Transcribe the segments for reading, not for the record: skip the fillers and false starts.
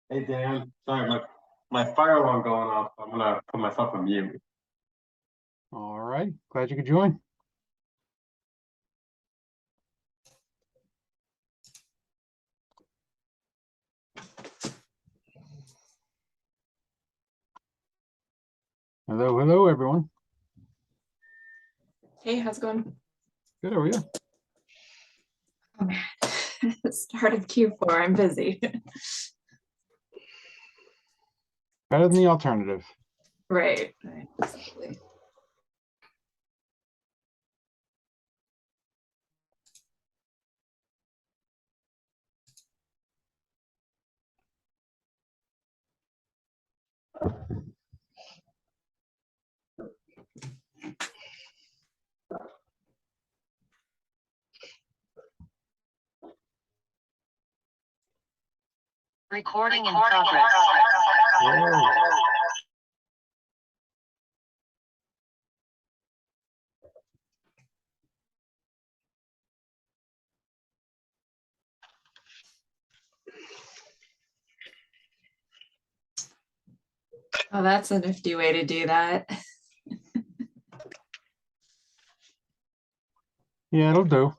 Hey Dan, sorry, my fire alarm going off. I'm gonna put myself on mute. All right, glad you could join. Hello, everyone. Hey, how's it going? Good, how are you? Oh man, start of Q4, I'm busy. Better than the alternative. Right, exactly. Recording in progress. Whoa. Oh, that's a nifty way to do that. Yeah, it'll do.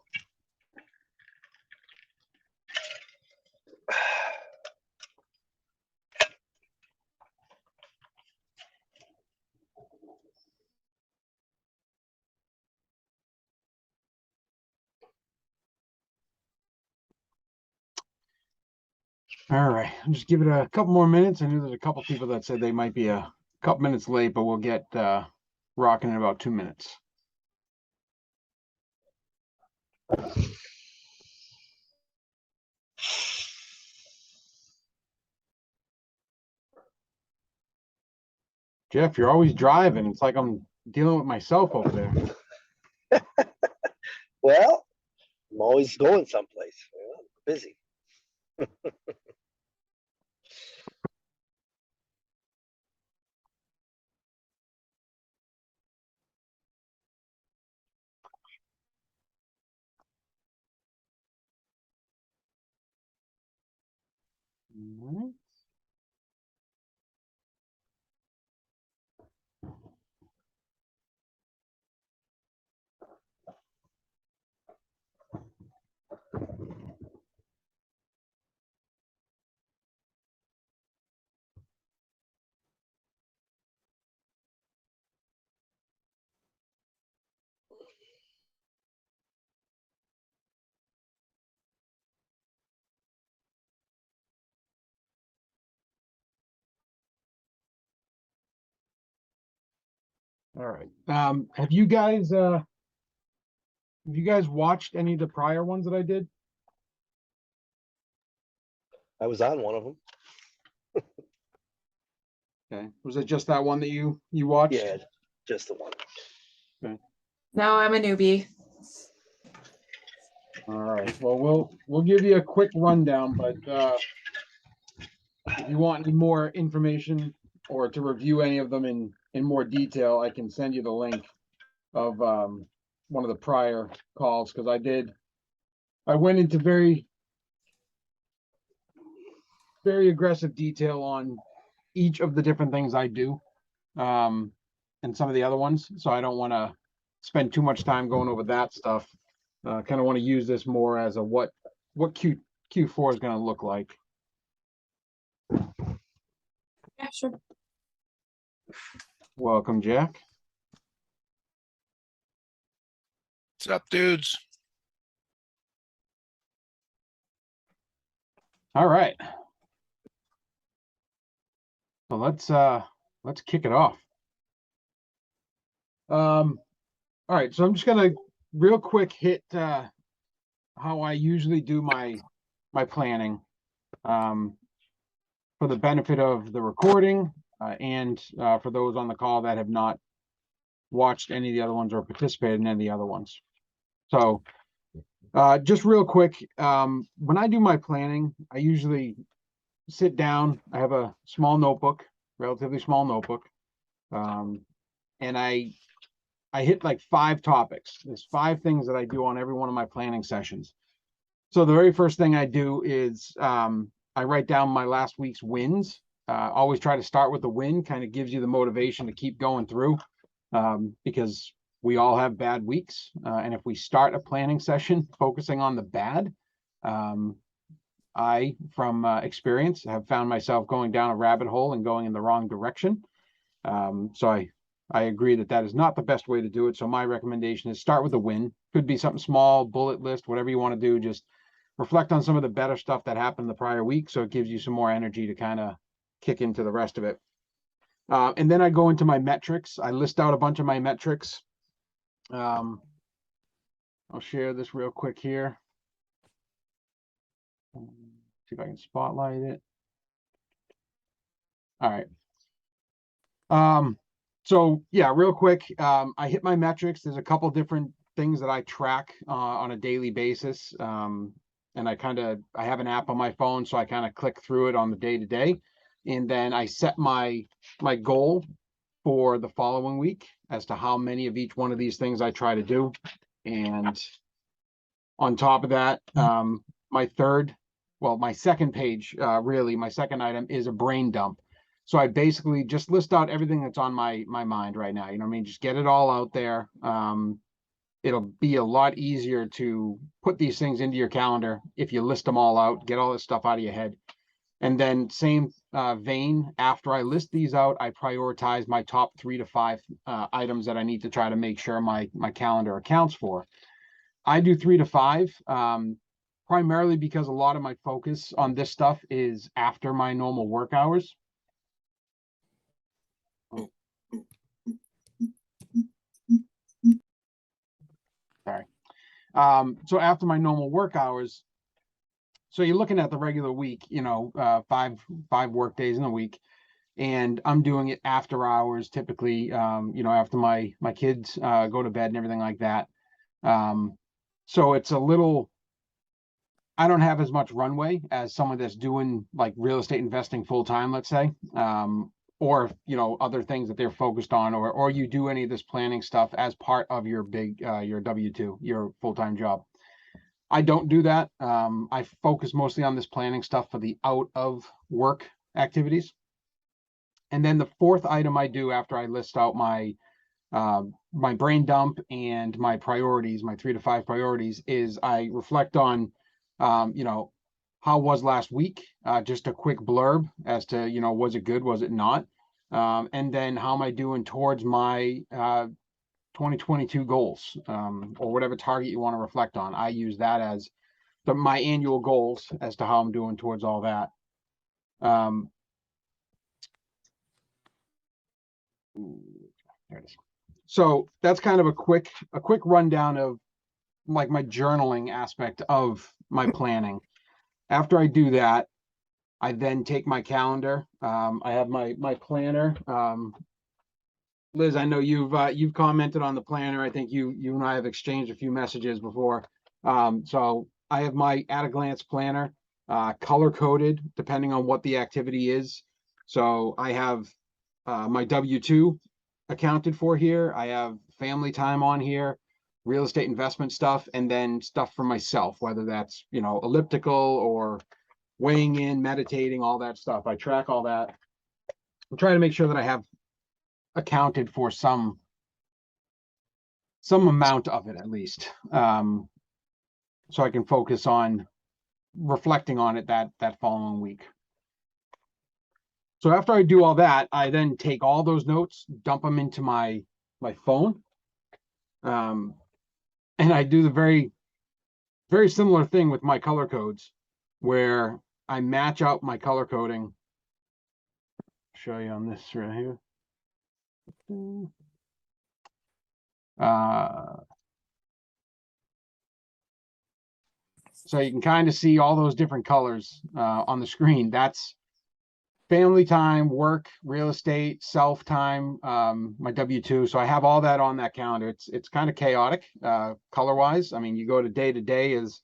All right, I'll just give it a couple more minutes. I knew there's a couple people that said they might be a couple minutes late, but we'll get rocking in about 2 minutes. Jeff, you're always driving. It's like I'm dealing with myself over there. Well, I'm always going someplace. Busy. All right. All right. Have you guys watched any of the prior ones that I did? I was on one of them. Okay. Was it just that one that you watched? Yeah, just the one. No, I'm a newbie. All right. Well, we'll give you a quick rundown, but if you want any more information or to review any of them in more detail, I can send you the link of one of the prior calls because I went into very aggressive detail on each of the different things I do, and some of the other ones. So I don't want to spend too much time going over that stuff. Kind of want to use this more as a what Q4 is going to look like. Yeah, sure. Welcome, Jack. What's up, dudes? All right. So let's kick it off. All right, so I'm just gonna real quick hit how I usually do my planning for the benefit of the recording and for those on the call that have not watched any of the other ones or participated in any of the other ones. So just real quick, when I do my planning, I usually sit down. I have a small notebook, relatively small notebook, and I hit like 5 topics. There's 5 things that I do on every one of my planning sessions. So the very first thing I do is I I write down my last week's wins. Always try to start with the win, kind of gives you the motivation to keep going through, because we all have bad weeks. And if we start a planning session focusing on the bad, I, from experience, have found myself going down a rabbit hole and going in the wrong direction. So I agree that that is not the best way to do it. So my recommendation is start with a win. Could be something small, bullet list, whatever you want to do. Just reflect on some of the better stuff that happened the prior week, so it gives you some more energy to kind of kick into the rest of it. And then I go into my metrics. I list out a bunch of my metrics. I'll share this real quick here. See if I can spotlight it. All right. So yeah, real quick, I hit my metrics. There's a couple different things that I track on a daily basis. And I have an app on my phone, so I kind of click through it on the day to day. And then I set my goal for the following week as to how many of each one of these things I try to do. And on top of that, my second page, really, my second item is a brain dump. So I basically just list out everything that's on my mind right now. You know what I mean? Just get it all out there. It'll be a lot easier to put these things into your calendar if you list them all out, get all this stuff out of your head. And then same vein, after I list these out, I prioritize my top 3 to 5 items that I need to try to make sure my calendar accounts for. I do 3 to 5, primarily because a lot of my focus on this stuff is after my normal work hours. Sorry. So after my normal work hours, so you're looking at the regular week, you know, five work days in a week, and I'm doing it after hours, typically, you know, after my kids go to bed and everything like that. So it's a little, I don't have as much runway as someone that's doing like real estate investing full time, let's say, or, you know, other things that they're focused on, or you do any of this planning stuff as part of your your W-2, your full-time job. I don't do that. I focus mostly on this planning stuff for the out of work activities. And then the fourth item I do after I list out my brain dump and my priorities, my 3 to 5 priorities, is I reflect on, you know, how was last week? Just a quick blurb as to, you know, was it good? Was it not? And then how am I doing towards my 2022 goals, or whatever target you want to reflect on. I use that as my annual goals as to how I'm doing towards all that. There it is. So that's kind of a quick rundown of like my journaling aspect of my planning. After I do that, I then take my calendar. I have my planner. Liz, I know you've commented on the planner. I think you and I have exchanged a few messages before. So I have my at a glance planner, color coded depending on what the activity is. So I have my W-2 accounted for here. I have family time on here, real estate investment stuff, and then stuff for myself, whether that's, you know, elliptical or weighing in, meditating, all that stuff. I track all that. I'm trying to make sure that I have accounted for some amount of it at least, so I can focus on reflecting on it that following week. So after I do all that, I then take all those notes, dump them into my phone, and I do the very, very similar thing with my color codes, where I match out my color coding. Show you on this right here. So you can kind of see all those different colors on the screen. That's family time, work, real estate, self time, my W-2. So I have all that on that calendar. It's kind of chaotic color wise. I mean, you go to day, there's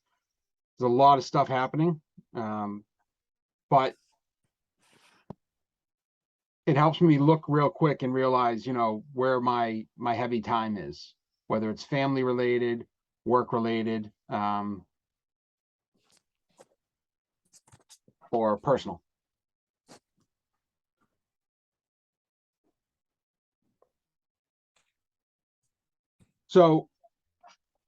a lot of stuff happening, but it helps me look real quick and realize, you know, where my heavy time is, whether it's family related, work related. or personal. So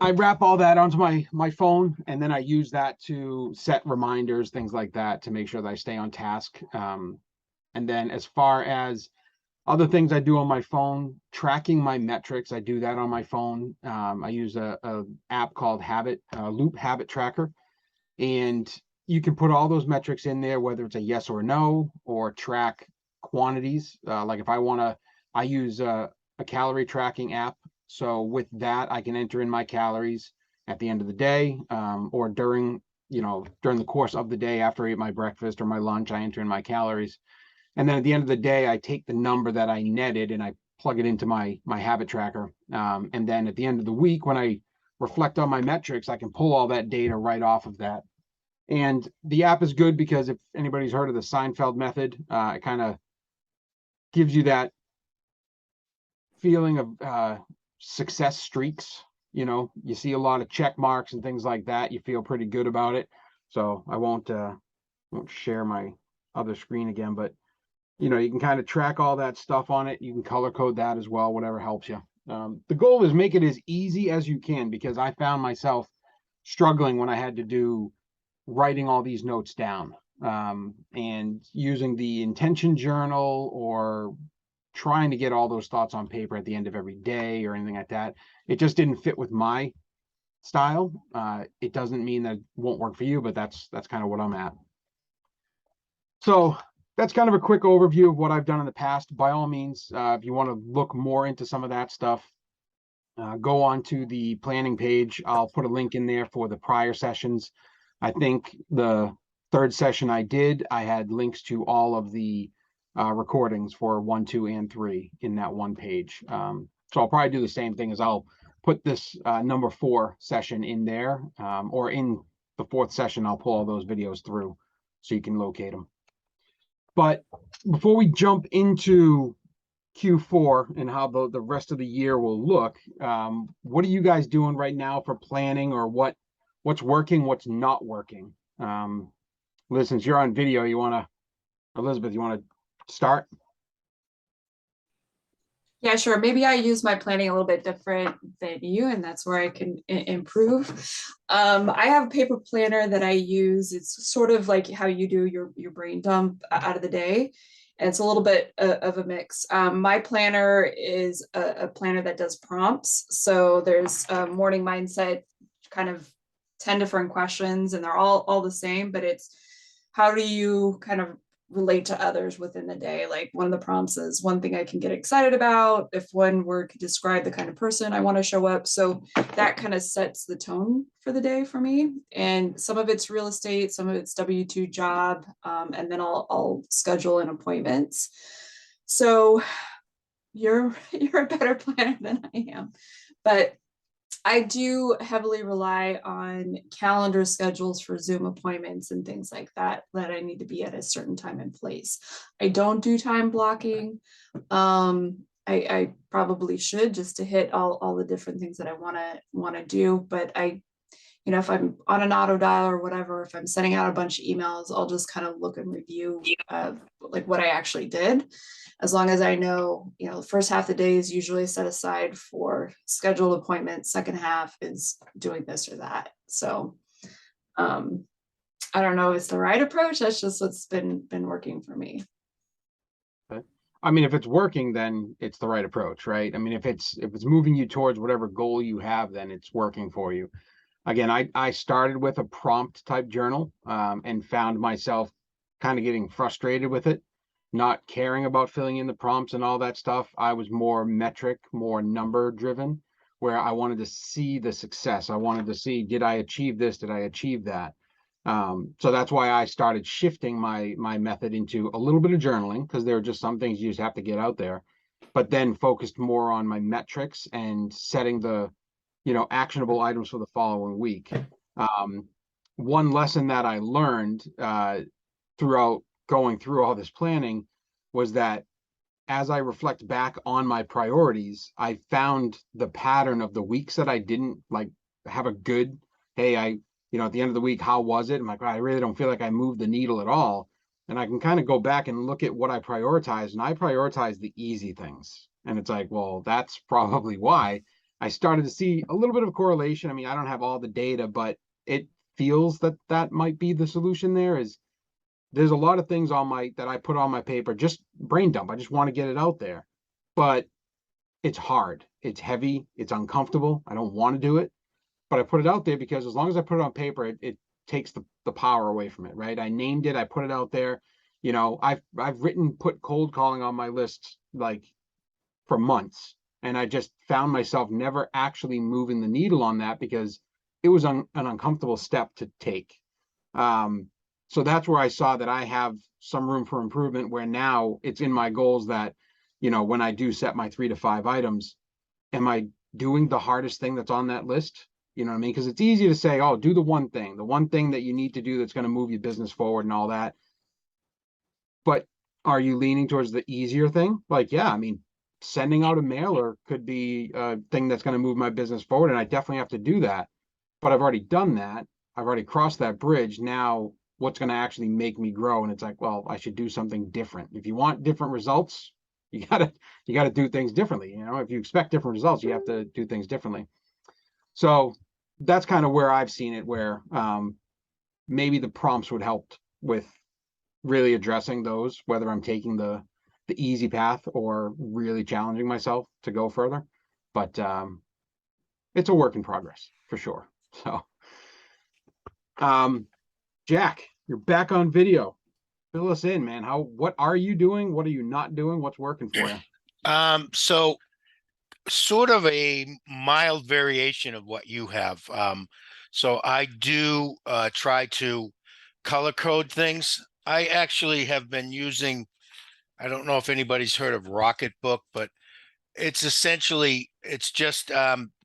I wrap all that onto my phone, and then I use that to set reminders, things like that, to make sure that I stay on task. And then as far as other things I do on my phone, tracking my metrics, I do that on my phone. I use a app called Loop Habit Tracker, and you can put all those metrics in there, whether it's a yes or no, or track quantities. Like if I use a calorie tracking app. So with that, I can enter in my calories at the end of the day, or during the course of the day after I eat my breakfast or my lunch, I enter in my calories. And then at the end of the day, I take the number that I netted and I plug it into my habit tracker. And then at the end of the week, when I reflect on my metrics, I can pull all that data right off of that. And the app is good because if anybody's heard of the Seinfeld method, it kind of gives you that feeling of success streaks. You see a lot of check marks and things like that. You feel pretty good about it. So I won't share my other screen again, but you can kind of track all that stuff on it. You can color code that as well, whatever helps you. The goal is make it as easy as you can, because I found myself struggling when I had to do writing all these notes down, and using the intention journal or trying to get all those thoughts on paper at the end of every day or anything like that. It just didn't fit with my style. It doesn't mean that it won't work for you, but that's kind of what I'm at. So that's kind of a quick overview of what I've done in the past. By all means, if you want to look more into some of that stuff, go on to the planning page. I'll put a link in there for the prior sessions. I think the third session I did, I had links to all of the recordings for 1, 2, and 3 in that one page. So I'll probably do the same thing, as I'll put this number 4 session in there, or in the 4th session, I'll pull all those videos through so you can locate them. But before we jump into Q4 and how the rest of the year will look, what are you guys doing right now for planning, or what's working, what's not working? Liz, since you're on video, Elizabeth, you want to start? Yeah, sure. Maybe I use my planning a little bit different than you, and that's where I can improve. I have a paper planner that I use. It's sort of like how you do your brain dump out of the day. And it's a little bit of a mix. My planner is a planner that does prompts. So there's a morning mindset, kind of 10 different questions, and they're all the same, but it's how do you kind of relate to others within the day. Like one of the prompts is one thing I can get excited about, if one word could describe the kind of person I want to show up. So that kind of sets the tone for the day for me. And some of it's real estate, some of it's W-2 job, and then I'll schedule in appointments. So you're a better planner than I am, but I do heavily rely on calendar schedules for Zoom appointments and things like that I need to be at a certain time and place. I don't do time blocking. I probably should, just to hit all the different things that I want to do. But if I'm on an auto dial or whatever, if I'm sending out a bunch of emails, I'll just kind of look and review like what I actually did. As long as I know, the first half of the day is usually set aside for scheduled appointments. Second half is doing this or that. So I don't know if it's the right approach. That's just what's been working for me. I mean, if it's working, then it's the right approach, right? I mean, if it's moving you towards whatever goal you have, then it's working for you. Again, I started with a prompt type journal, and found myself kind of getting frustrated with it, not caring about filling in the prompts and all that stuff. I was more metric, more number driven, where I wanted to see the success. I wanted to see, did I achieve this? Did I achieve that? So that's why I started shifting my method into a little bit of journaling, because there are just some things you just have to get out there, but then focused more on my metrics and setting the actionable items for the following week. One lesson that I learned throughout going through all this planning was that as I reflect back on my priorities, I found the pattern of the weeks that I didn't have a good, hey, at the end of the week, how was it? I'm like, I really don't feel like I moved the needle at all. And I can kind of go back and look at what I prioritize, and I prioritize the easy things. And it's like, well, that's probably why I started to see a little bit of correlation. I mean, I don't have all the data, but it feels that that might be the solution. There's a lot of things that I put on my paper, just brain dump. I just want to get it out there, but it's hard. It's heavy. It's uncomfortable. I don't want to do it, but I put it out there because as long as I put it on paper, it takes the power away from it, right? I named it. I put it out there. I've put cold calling on my list like for months, and I just found myself never actually moving the needle on that because it was an uncomfortable step to take. So that's where I saw that I have some room for improvement, where now it's in my goals that, when I do set my 3 to 5 items, am I doing the hardest thing that's on that list? You know what I mean? Because it's easy to say, oh, do the one thing that you need to do that's going to move your business forward and all that. But are you leaning towards the easier thing? Like, yeah, I mean, sending out a mailer could be a thing that's going to move my business forward, and I definitely have to do that. But I've already done that. I've already crossed that bridge. Now, what's going to actually make me grow? And it's like, well, I should do something different. If you want different results, you gotta do things differently. If you expect different results, you have to do things differently. So that's kind of where I've seen it, where maybe the prompts would help with really addressing those, whether I'm taking the easy path or really challenging myself to go further. But it's a work in progress for sure. So Jack, you're back on video. Fill us in, man. What are you doing? What are you not doing? What's working for you? So sort of a mild variation of what you have. So I do try to color code things. I actually have been using, I don't know if anybody's heard of Rocketbook, but it's just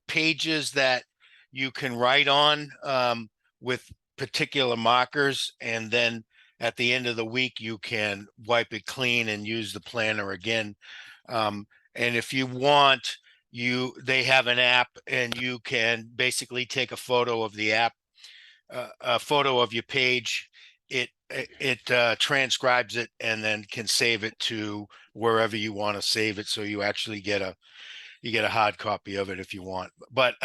pages that you can write on with particular markers, and then at the end of the week you can wipe it clean and use the planner again. And if you want, they have an app, and you can basically take a photo of the app, a photo of your page. It transcribes it and then can save it to wherever you want to save it, so you actually get a hard copy of it if you want. But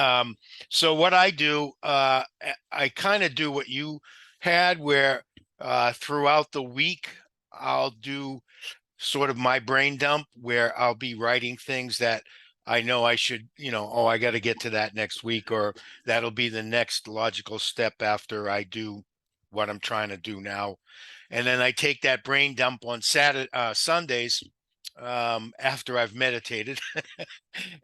so what I do, I kind of do what you had, where throughout the week I'll do sort of my brain dump, where I'll be writing things that I know I should, oh, I got to get to that next week, or that'll be the next logical step after I do what I'm trying to do now. And then I take that brain dump on Sundays, after I've meditated,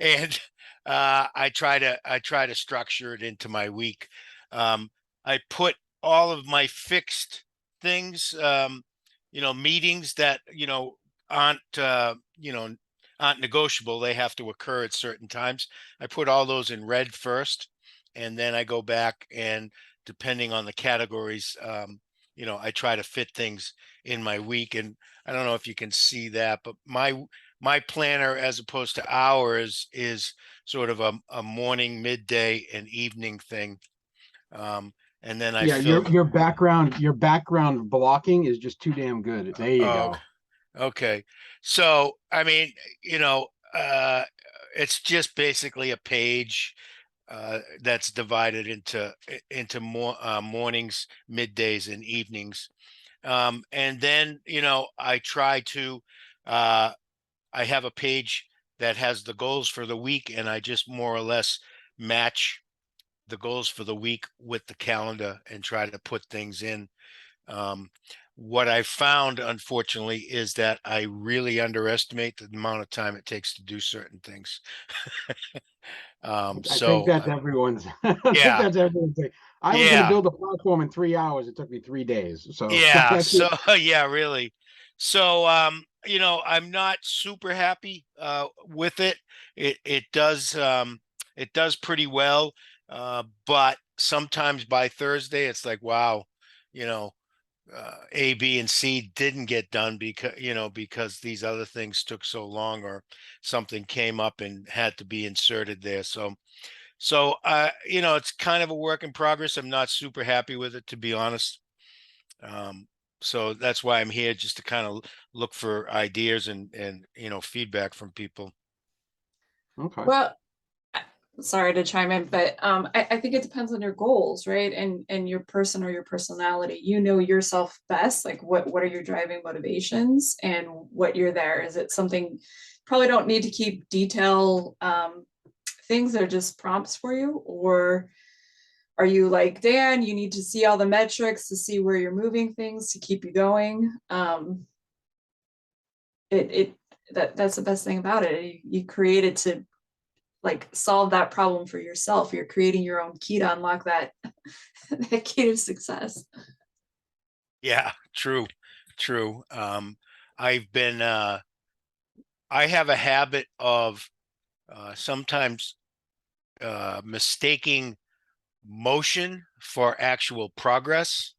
and I try to structure it into my week. I put all of my fixed things, meetings that aren't negotiable. They have to occur at certain times. I put all those in red first, and then I go back, and depending on the categories, I try to fit things in my week. And I don't know if you can see that, but my planner, as opposed to ours, is sort of a morning, midday, and evening thing. And then I your background blocking is just too damn good. There you go. Okay. So, I mean, it's just basically a page that's divided into more mornings, middays, and evenings. And then, I try to, I have a page that has the goals for the week, and I just more or less match the goals for the week with the calendar and try to put things in. What I found, unfortunately, is that I really underestimate the amount of time it takes to do certain things. I think that's everyone's. I think Yeah. that's everyone's thing. I was going to build a platform in 3 hours. It took me 3 days. So yeah. So yeah, really. So I'm not super happy with it. It does pretty well, but sometimes by Thursday it's like, wow, A, B, and C didn't get done because these other things took so long, or something came up and had to be inserted there. So So, it's kind of a work in progress. I'm not super happy with it, to be honest. So that's why I'm here, just to kind of look for ideas and feedback from people. Okay. Well, sorry to chime in, but I think it depends on your goals, right? And your person or your personality. You know yourself best, like what are your driving motivations and what you're there. Is it something probably don't need to keep detail things that are just prompts for you? Or are you like Dan, you need to see all the metrics to see where you're moving things to keep you going? That's the best thing about it. You create it to like solve that problem for yourself. You're creating your own key to unlock that that key to success. Yeah, true, true. I've been I have a habit of sometimes mistaking motion for actual progress.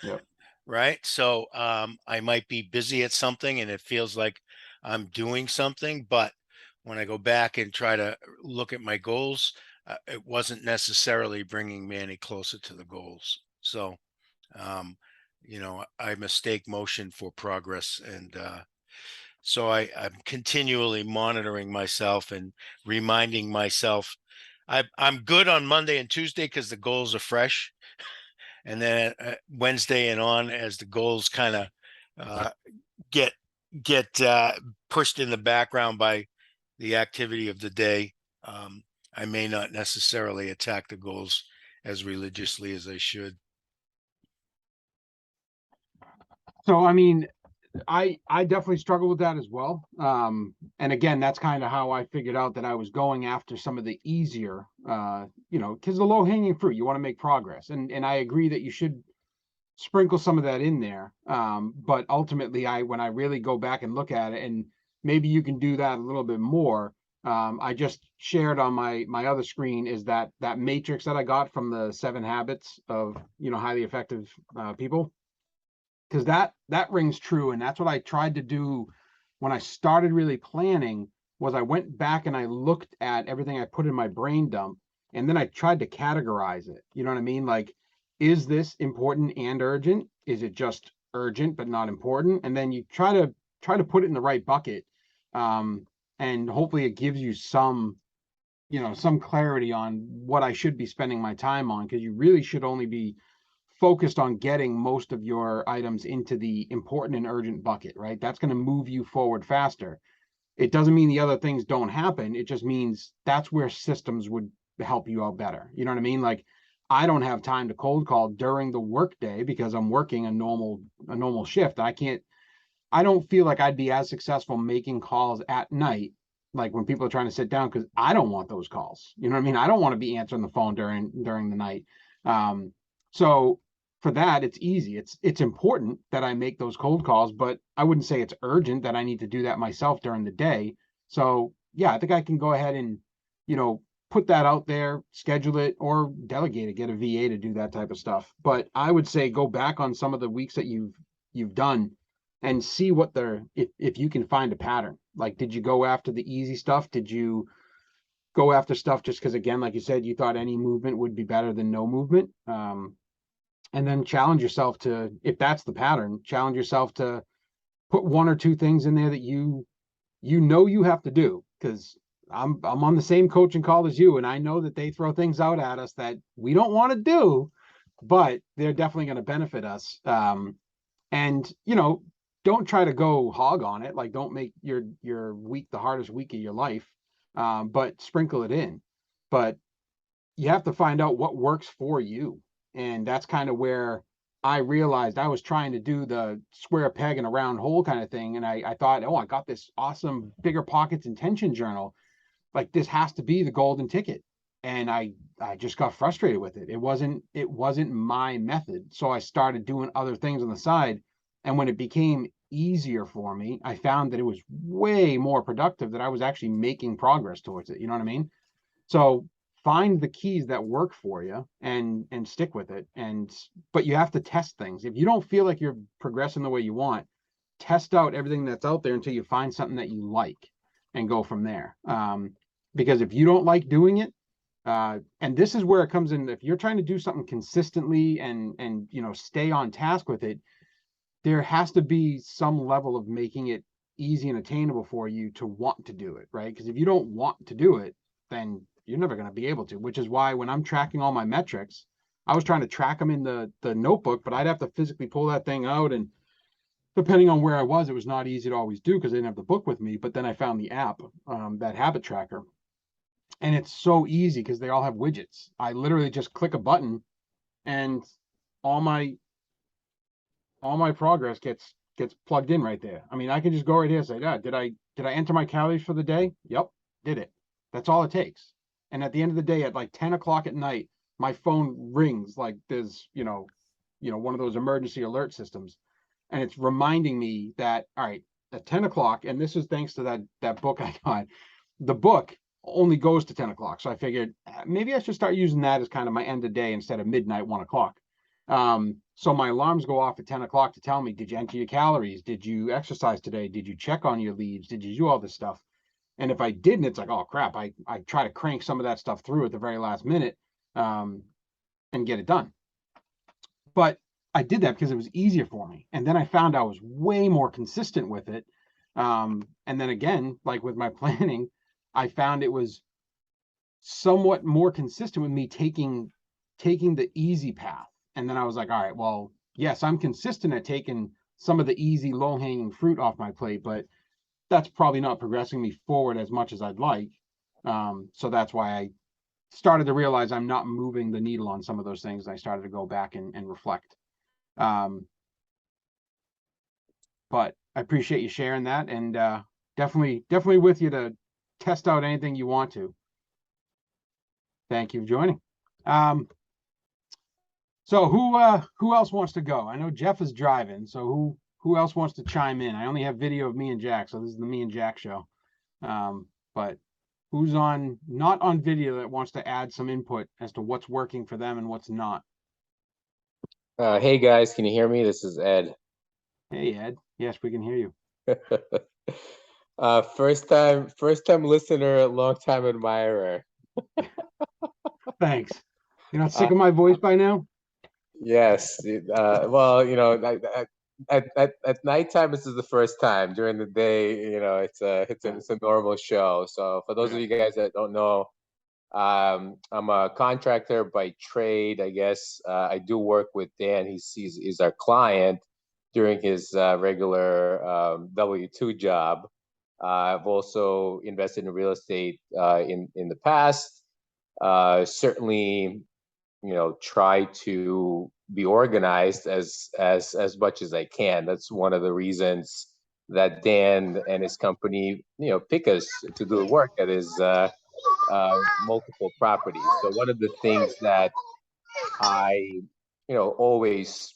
Yep. Right? So I might be busy at something and it feels like I'm doing something, but when I go back and try to look at my goals, it wasn't necessarily bringing me any closer to the goals. So, I mistake motion for progress, and so I'm continually monitoring myself and reminding myself. I'm good on Monday and Tuesday because the goals are fresh, and then Wednesday and on, as the goals kind of uh, get pushed in the background by the activity of the day, I may not necessarily attack the goals as religiously as I should. So, I mean, I definitely struggle with that as well. And again, that's kind of how I figured out that I was going after some of the easier, because the low hanging fruit, you want to make progress. And I agree that you should sprinkle some of that in there. But ultimately, when I really go back and look at it, and maybe you can do that a little bit more. I just shared on my other screen is that matrix that I got from the 7 habits of highly effective people, because that rings true, and that's what I tried to do when I started really planning. Was I went back and I looked at everything I put in my brain dump, and then I tried to categorize it. You know what I mean? Like, is this important and urgent? Is it just urgent but not important? And then you try to put it in the right bucket, and hopefully it gives you some some clarity on what I should be spending my time on, because you really should only be focused on getting most of your items into the important and urgent bucket, right? That's going to move you forward faster. It doesn't mean the other things don't happen. It just means that's where systems would help you out better. You know what I mean? Like, I don't have time to cold call during the workday because I'm working a normal shift. I don't feel like I'd be as successful making calls at night, like when people are trying to sit down, because I don't want those calls. You know what I mean? I don't want to be answering the phone during the night. So for that, it's easy. It's important that I make those cold calls, but I wouldn't say it's urgent that I need to do that myself during the day. So yeah, I think I can go ahead and, put that out there, schedule it, or delegate it, get a VA to do that type of stuff. But I would say go back on some of the weeks that you've done and see what if you can find a pattern. Like, did you go after the easy stuff? Did you go after stuff just because, again, like you said, you thought any movement would be better than no movement? And then challenge yourself to, if that's the pattern, challenge yourself to put 1 or 2 things in there that you have to do. Because I'm on the same coaching call as you, and I know that they throw things out at us that we don't want to do, but they're definitely going to benefit us. And don't try to go hog on it. Like, don't make your week the hardest week of your life, but sprinkle it in. But you have to find out what works for you. And that's kind of where I realized I was trying to do the square peg in a round hole kind of thing. And I thought, oh, I got this awesome Bigger Pockets intention journal. Like, this has to be the golden ticket. And I just got frustrated with it. It wasn't my method. So I started doing other things on the side. And when it became easier for me, I found that it was way more productive, that I was actually making progress towards it. You know what I mean? So find the keys that work for you and stick with it. But you have to test things. If you don't feel like you're progressing the way you want, test out everything that's out there until you find something that you like and go from there. Because if you don't like doing it, And this is where it comes in. If you're trying to do something consistently and you know, stay on task with it, there has to be some level of making it easy and attainable for you to want to do it, right? Because if you don't want to do it, then you're never going to be able to, which is why when I'm tracking all my metrics, I was trying to track them in the notebook, but I'd have to physically pull that thing out, and depending on where I was, it was not easy to always do because I didn't have the book with me. But then I found the app, that habit tracker, and it's so easy because they all have widgets. I literally just click a button and all my progress gets plugged in right there. I mean, I can just go right here and say, did I enter my calories for the day? Yep, did it. That's all it takes. And at the end of the day, at like 10 o'clock at night, my phone rings like there's, one of those emergency alert systems. And it's reminding me that, all right, at 10 o'clock, and this is thanks to that book I got. The book only goes to 10 o'clock. So I figured maybe I should start using that as kind of my end of day instead of midnight, 1 o'clock. So my alarms go off at 10 o'clock to tell me, did you enter your calories? Did you exercise today? Did you check on your leads? Did you do all this stuff? And if I didn't, it's like, oh crap, I try to crank some of that stuff through at the very last minute, and get it done. But I did that because it was easier for me. And then I found I was way more consistent with it. And then again, like with my planning, I found it was somewhat more consistent with me taking the easy path. And then I was like, all right, well, yes, I'm consistent at taking some of the easy, low-hanging fruit off my plate, but that's probably not progressing me forward as much as I'd like. So that's why I started to realize I'm not moving the needle on some of those things. And I started to go back and reflect. But I appreciate you sharing that, and definitely with you to test out anything you want to. Thank you for joining. So who else wants to go? I know Jeff is driving, so who else wants to chime in? I only have video of me and Jack, so this is the me and Jack show. But who's not on video that wants to add some input as to what's working for them and what's not? Hey guys, can you hear me? This is Ed. Hey Ed, yes, we can hear you. First time listener, long time admirer. Thanks. You're not sick of my voice by now? Yes. Well, at nighttime this is the first time. During the day, it's a normal show. So for those of you guys that don't know, I'm a contractor by trade, I guess. I do work with Dan. He's our client during his regular W-2 job. I've also invested in real estate in the past. Certainly, try to be organized as much as I can. That's one of the reasons that Dan and his company, pick us to do the work that is multiple properties. So one of the things that I, always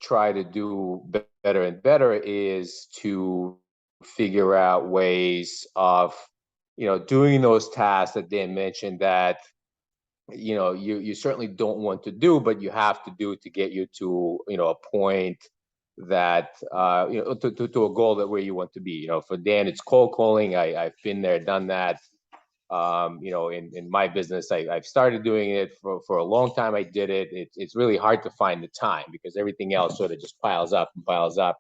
try to do better and better is to figure out ways of, doing those tasks that Dan mentioned that, you certainly don't want to do, but you have to do to get you to, a point that, to a goal that where you want to be. For Dan, it's cold calling. I've been there, done that. In my business, I've started doing it for a long time. I did it. It's really hard to find the time because everything else sort of just piles up,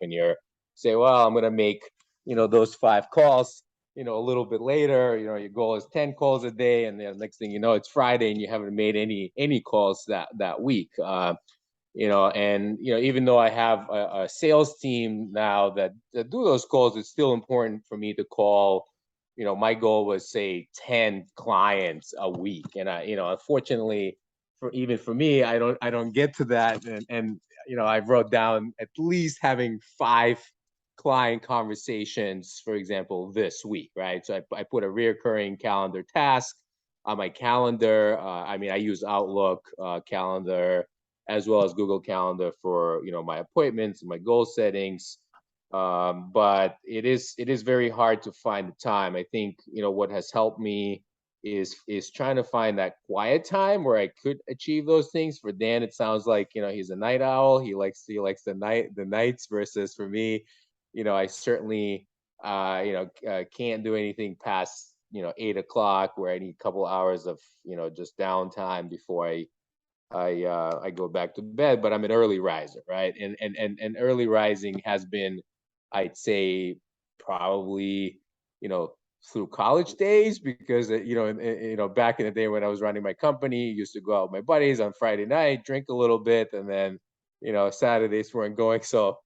and you're say, well, I'm going to make, those 5 calls, a little bit later, your goal is 10 calls a day. And then next thing you know, it's Friday and you haven't made any calls that week. And, even though I have a sales team now that do those calls, it's still important for me to call. My goal was say 10 clients a week. And unfortunately for me, I don't get to that. And I wrote down at least having 5 client conversations, for example, this week, right? So I put a reoccurring calendar task on my calendar. I use Outlook calendar as well as Google Calendar for, my appointments and my goal settings. But it is very hard to find the time. I think, what has helped me is trying to find that quiet time where I could achieve those things. For Dan, it sounds like, he's a night owl. He likes the nights versus for me, I certainly, can't do anything past 8 o'clock where I need a couple hours of, just downtime before I go back to bed, but I'm an early riser, right? And early rising has been, I'd say, probably, through college days, because back in the day when I was running my company, used to go out with my buddies on Friday night, drink a little bit, and then Saturdays weren't going so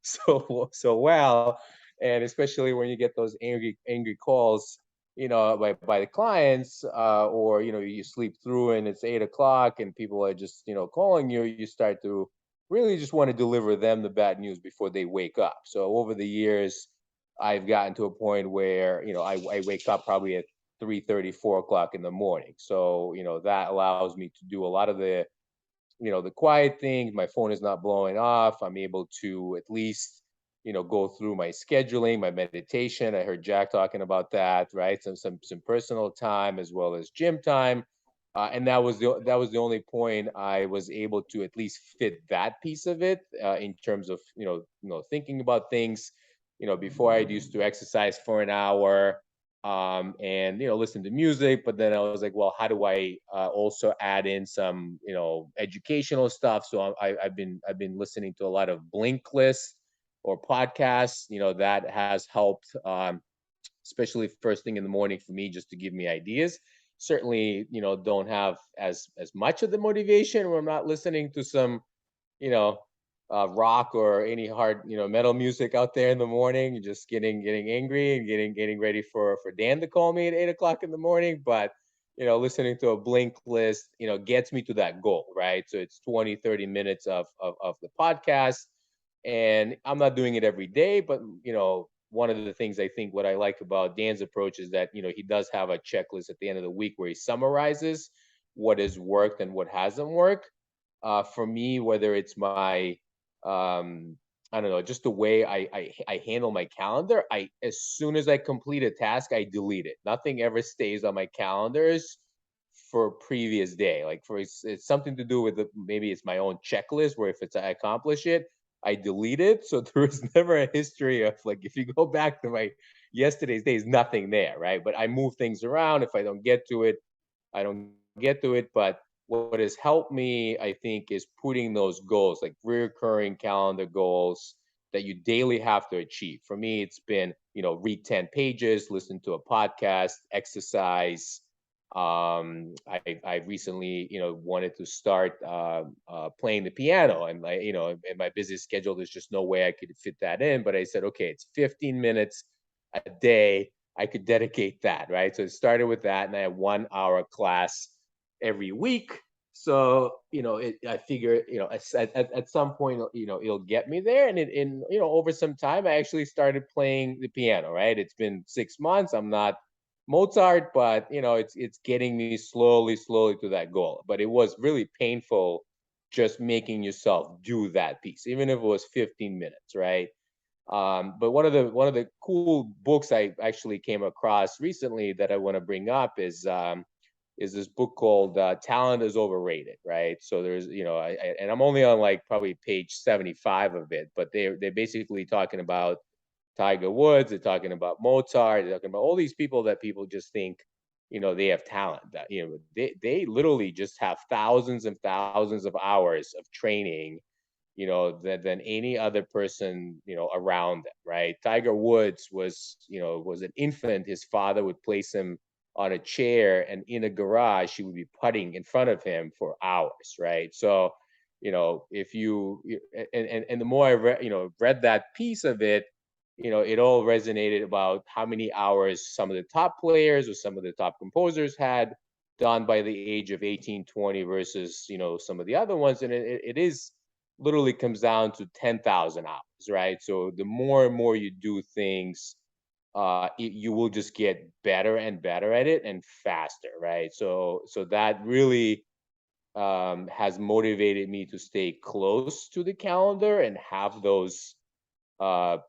well, and especially when you get those angry calls, by the clients, or you sleep through and it's 8 o'clock and people are just calling you, you start to really just want to deliver them the bad news before they wake up. So over the years, I've gotten to a point where I wake up probably at 3:30, 4 o'clock in the morning. So that allows me to do a lot of the quiet things. My phone is not blowing off. I'm able to at least go through my scheduling, my meditation. I heard Jack talking about that, right? Some personal time as well as gym time. And that was the only point I was able to at least fit that piece of it, in terms of thinking about things. Before I used to exercise for an hour, and listen to music, but then I was like, well, how do I also add in some educational stuff? So I've been listening to a lot of Blinkist or podcasts. That has helped, especially first thing in the morning for me, just to give me ideas. Certainly don't have as much of the motivation when I'm not listening to some you know rock or any hard metal music out there in the morning, just getting angry and getting ready for Dan to call me at 8 o'clock in the morning. But listening to a Blinkist gets me to that goal, right? So it's 20-30 minutes of the podcast, and I'm not doing it every day, but one of the things I think what I like about Dan's approach is that he does have a checklist at the end of the week where he summarizes what has worked and what hasn't worked. For me, whether it's my I don't know, just the way I handle my calendar, as soon as I complete a task, I delete it. Nothing ever stays on my calendars for a previous day. Like it's something to do with maybe it's my own checklist where if I accomplish it, I delete it. So there is never a history of, like, if you go back to my yesterday's days, nothing there, right? But I move things around. If I don't get to it, I don't get to it. But what has helped me, I think, is putting those goals, like recurring calendar goals that you daily have to achieve. For me, it's been, read 10 pages, listen to a podcast, exercise. I recently, wanted to start playing the piano, and in my busy schedule, there's just no way I could fit that in. But I said, okay, it's 15 minutes a day. I could dedicate that, right? So it started with that, and I have 1 hour class every week. So I figure at some point it'll get me there, and over some time I actually started playing the piano. Right, it's been 6 months. I'm not Mozart, but it's getting me slowly to that goal. But it was really painful just making yourself do that piece, even if it was 15 minutes, right? But one of the cool books I actually came across recently that I want to bring up is this book called Talent is Overrated, right? So there's, and I'm only on like probably page 75 of it, but they're basically talking about Tiger Woods, they're talking about Mozart, they're talking about all these people that people just think, they have talent. That they literally just have thousands and thousands of hours of training, than any other person, around them, right? Tiger Woods was an infant. His father would place him on a chair, and in a garage he would be putting in front of him for hours, right? So if you and the more I read that piece of it, it all resonated about how many hours some of the top players or some of the top composers had done by the age of 18, 20 versus some of the other ones. And it is literally comes down to 10,000 hours, right? So the more and more you do things, you will just get better and better at it and faster, right? So that really has motivated me to stay close to the calendar and have those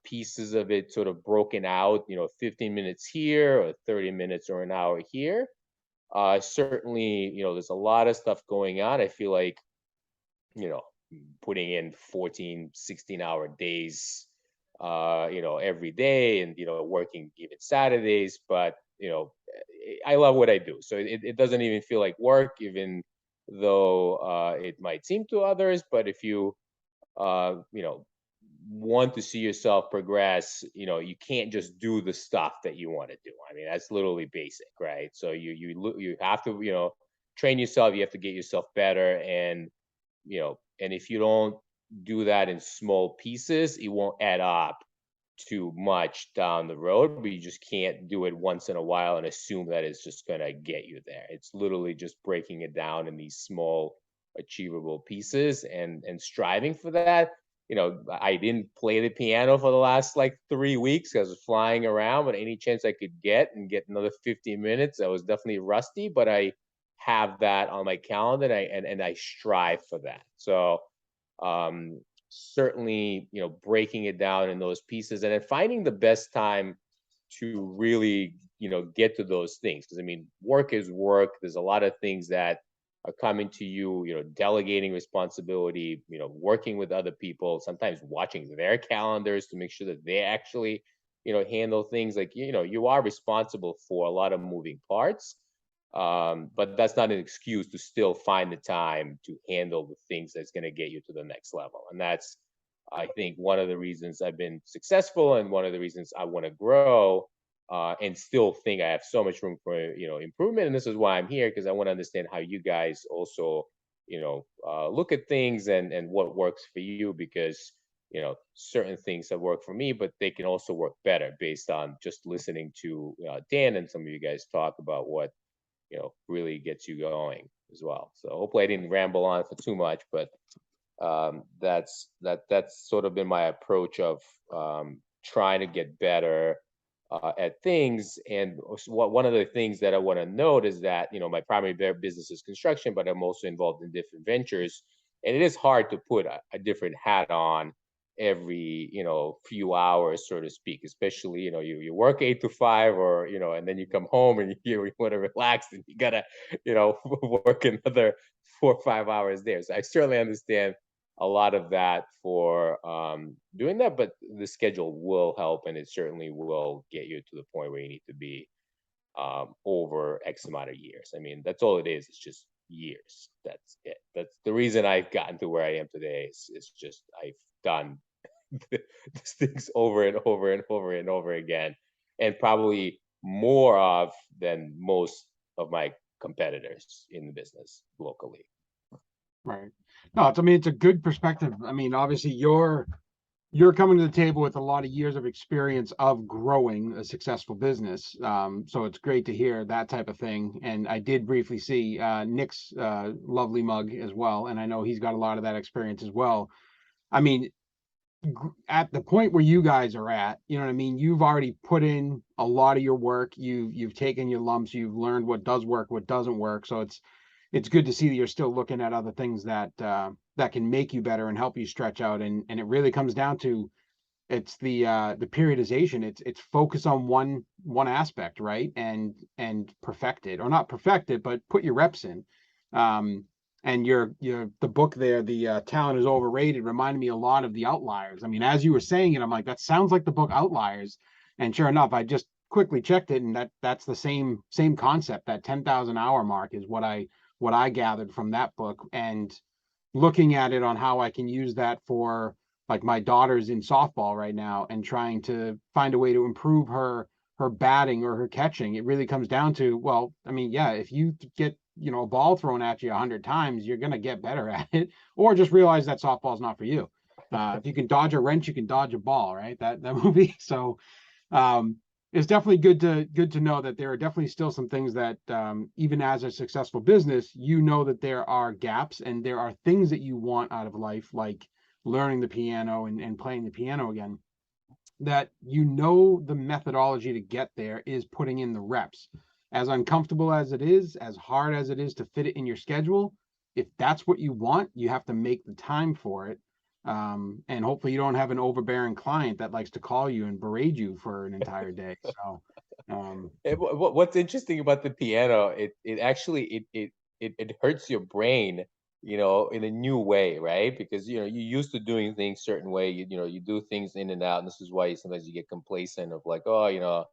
pieces of it sort of broken out, 15 minutes here or 30 minutes or an hour here. Certainly, there's a lot of stuff going on. I feel like, putting in 14, 16-hour days, every day, and working even Saturdays. But I love what I do. So it doesn't even feel like work, even though it might seem to others. But if you, you know, want to see yourself progress, you know, you can't just do the stuff that you want to do. I mean, that's literally basic, right? So you have to, you know, train yourself. You have to get yourself better, and you know, and if you don't do that in small pieces, it won't add up too much down the road, but you just can't do it once in a while and assume that it's just going to get you there. It's literally just breaking it down in these small achievable pieces and striving for that. You know, I didn't play the piano for the last like 3 weeks. I was flying around, but any chance I could get and get another 15 minutes, I was definitely rusty, but I have that on my calendar, and I strive for that. So certainly, you know, breaking it down in those pieces and then finding the best time to really, you know, get to those things. Because I mean, work is work. There's a lot of things that are coming to you, you know, delegating responsibility, you know, working with other people, sometimes watching their calendars to make sure that they actually, you know, handle things. Like, you know, you are responsible for a lot of moving parts. But that's not an excuse to still find the time to handle the things that's going to get you to the next level. And that's, I think, one of the reasons I've been successful, and one of the reasons I want to grow, and still think I have so much room for, you know, improvement. And this is why I'm here, because I want to understand how you guys also, you know, look at things and what works for you, because you know, certain things that work for me, but they can also work better based on just listening to Dan and some of you guys talk about what, you know, really gets you going as well. So hopefully I didn't ramble on for too much, but that's sort of been my approach of trying to get better at things. And one of the things that I want to note is that, you know, my primary business is construction, but I'm also involved in different ventures, and it is hard to put a different hat on every, you know, few hours, so to speak. Especially, you know, you work 8 to 5, or you know, and then you come home and you want to relax, and you gotta, you know, work another 4 or 5 hours there. So I certainly understand a lot of that for doing that, but the schedule will help, and it certainly will get you to the point where you need to be over X amount of years. I mean, that's all it is. It's just years. That's it. That's the reason I've gotten to where I am today. It's just I've done these things over and over and over and over again, and probably more of than most of my competitors in the business locally. Right. No, I mean, it's a good perspective. I mean, obviously you're coming to the table with a lot of years of experience of growing a successful business. So it's great to hear that type of thing. And I did briefly see Nick's lovely mug as well. And I know he's got a lot of that experience as well. I mean, at the point where you guys are at, you know what I mean? You've already put in a lot of your work. You've taken your lumps. You've learned what does work, what doesn't work. So it's good to see that you're still looking at other things that that can make you better and help you stretch out. And it really comes down to it's the periodization. It's focus on one aspect, right? And perfect it, or not perfect it, but put your reps in. And your the book there, the Talent is Overrated, reminded me a lot of The Outliers. I mean, as you were saying it, I'm like, that sounds like the book Outliers. And sure enough, I just quickly checked it, and that's the same concept. That 10,000 hour mark is what I gathered from that book, and looking at it on how I can use that for, like, my daughter's in softball right now and trying to find a way to improve her batting or her catching. It really comes down to, well, I mean, yeah, if you get, you know, a ball thrown at you 100 times, you're going to get better at it, or just realize that softball's not for you. If you can dodge a wrench, you can dodge a ball, right? That movie. So it's definitely good to know that there are definitely still some things that even as a successful business, you know that there are gaps and there are things that you want out of life, like learning the piano and playing the piano again, that you know the methodology to get there is putting in the reps. As uncomfortable as it is, as hard as it is to fit it in your schedule, if that's what you want, you have to make the time for it. And hopefully you don't have an overbearing client that likes to call you and berate you for an entire day. So What's interesting about the piano, it actually it hurts your brain, you know, in a new way, right? Because you know you're used to doing things certain way. You know, you do things in and out, and this is why sometimes you get complacent of like, oh, you know,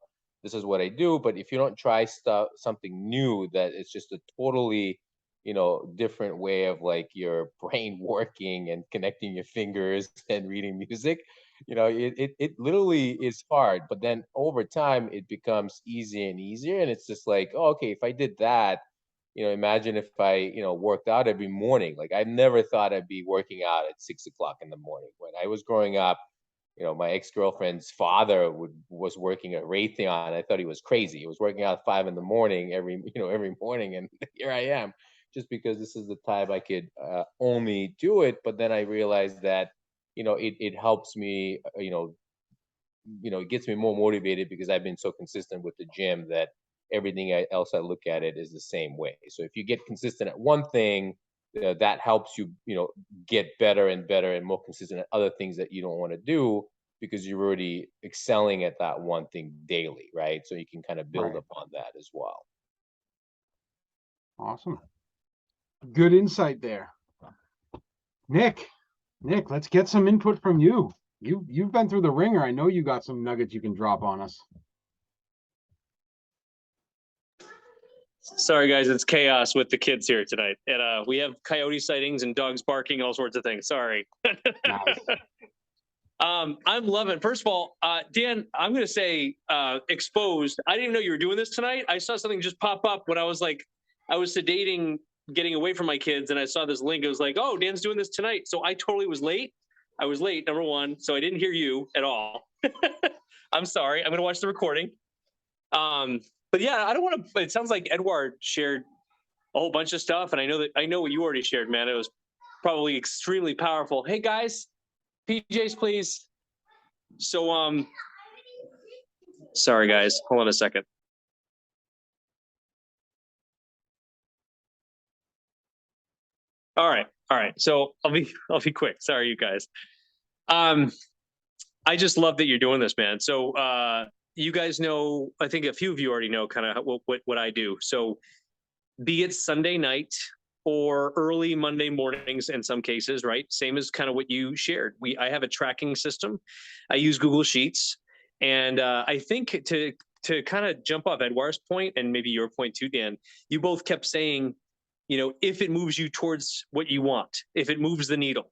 this is what I do. But if you don't try something new, that it's just a totally, different way of like your brain working and connecting your fingers and reading music, it literally is hard. But then over time, it becomes easier and easier. And it's just like, oh, okay, if I did that, imagine if I, worked out every morning. Like I never thought I'd be working out at 6 o'clock in the morning. When I was growing up, my ex-girlfriend's father was working at Raytheon. I thought he was crazy. He was working out at 5 in the morning every morning, and here I am, just because this is the time I could only do it. But then I realized that it helps me. It gets me more motivated because I've been so consistent with the gym that everything else I look at it is the same way. So if you get consistent at one thing, that helps you, get better and better and more consistent at other things that you don't want to do, because you're already excelling at that one thing daily, right? So you can kind of build Right. upon that as well. Awesome. Good insight there. Nick, let's get some input from you. You've been through the ringer. I know you got some nuggets you can drop on us. Sorry, guys, it's chaos with the kids here tonight. And we have coyote sightings and dogs barking, all sorts of things. Sorry. Nice. I'm loving, first of all, Dan, I'm going to say exposed. I didn't know you were doing this tonight. I saw something just pop up when I was sedating, getting away from my kids, and I saw this link. It was like, oh, Dan's doing this tonight. So I totally was late. I was late, number one. So I didn't hear you at all. I'm sorry. I'm going to watch the recording. But yeah, I don't want to, it sounds like Edouard shared a whole bunch of stuff. And I know what you already shared, man. It was probably extremely powerful. Hey guys, PJs, please. So, sorry guys, hold on a second. All right. So I'll be quick. Sorry, you guys. I just love that you're doing this, man. So, you guys know, I think a few of you already know kind of what I do. So be it Sunday night or early Monday mornings in some cases, right? Same as kind of what you shared. I have a tracking system. I use Google Sheets. And I think to kind of jump off Edouard's point, and maybe your point too, Dan, you both kept saying, if it moves you towards what you want, if it moves the needle.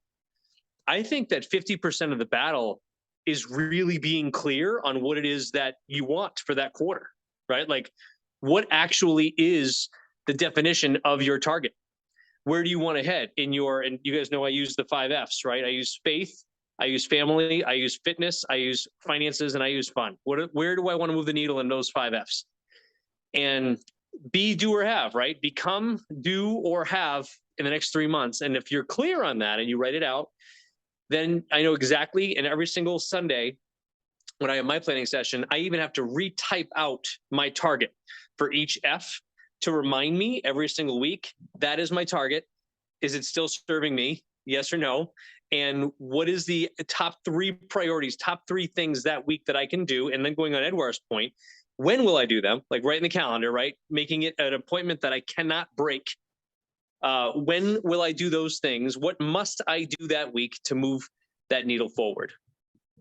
I think that 50% of the battle is really being clear on what it is that you want for that quarter, right? Like what actually is the definition of your target? Where do you want to head and you guys know I use the 5 F's, right? I use faith, I use family, I use fitness, I use finances, and I use fun. Where do I want to move the needle in those 5 F's? And be, do, or have, right? Become, do, or have in the next 3 months. And if you're clear on that and you write it out, then I know exactly. And every single Sunday when I have my planning session, I even have to retype out my target for each F to remind me every single week, that is my target. Is it still serving me? Yes or no? And what is the top 3 priorities, top 3 things that week that I can do? And then going on Edouard's point, when will I do them? Like right in the calendar, right? Making it an appointment that I cannot break. When will I do those things? What must I do that week to move that needle forward?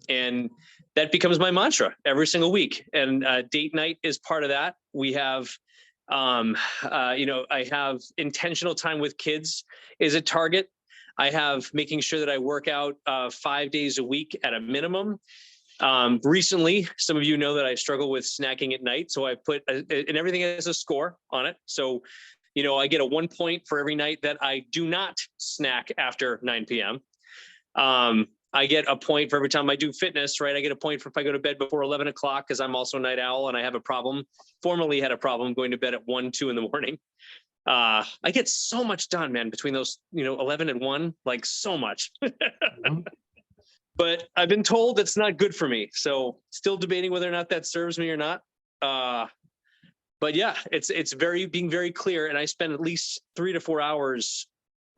And that becomes my mantra every single week. And date night is part of that. We have, I have intentional time with kids is a target. I have making sure that I work out 5 days a week at a minimum. Recently, some of you know that I struggle with snacking at night. So I put, and everything has a score on it. So I get a 1 point for every night that I do not snack after 9 p.m. I get a point for every time I do fitness, right? I get a point for if I go to bed before 11 o'clock because I'm also a night owl and I have a problem, formerly had a problem going to bed at 1, 2 in the morning. I get so much done, man, between those, 11 and 1, like so much. Mhm. But I've been told it's not good for me. So still debating whether or not that serves me or not. But yeah, it's being very clear. And I spend at least 3 to 4 hours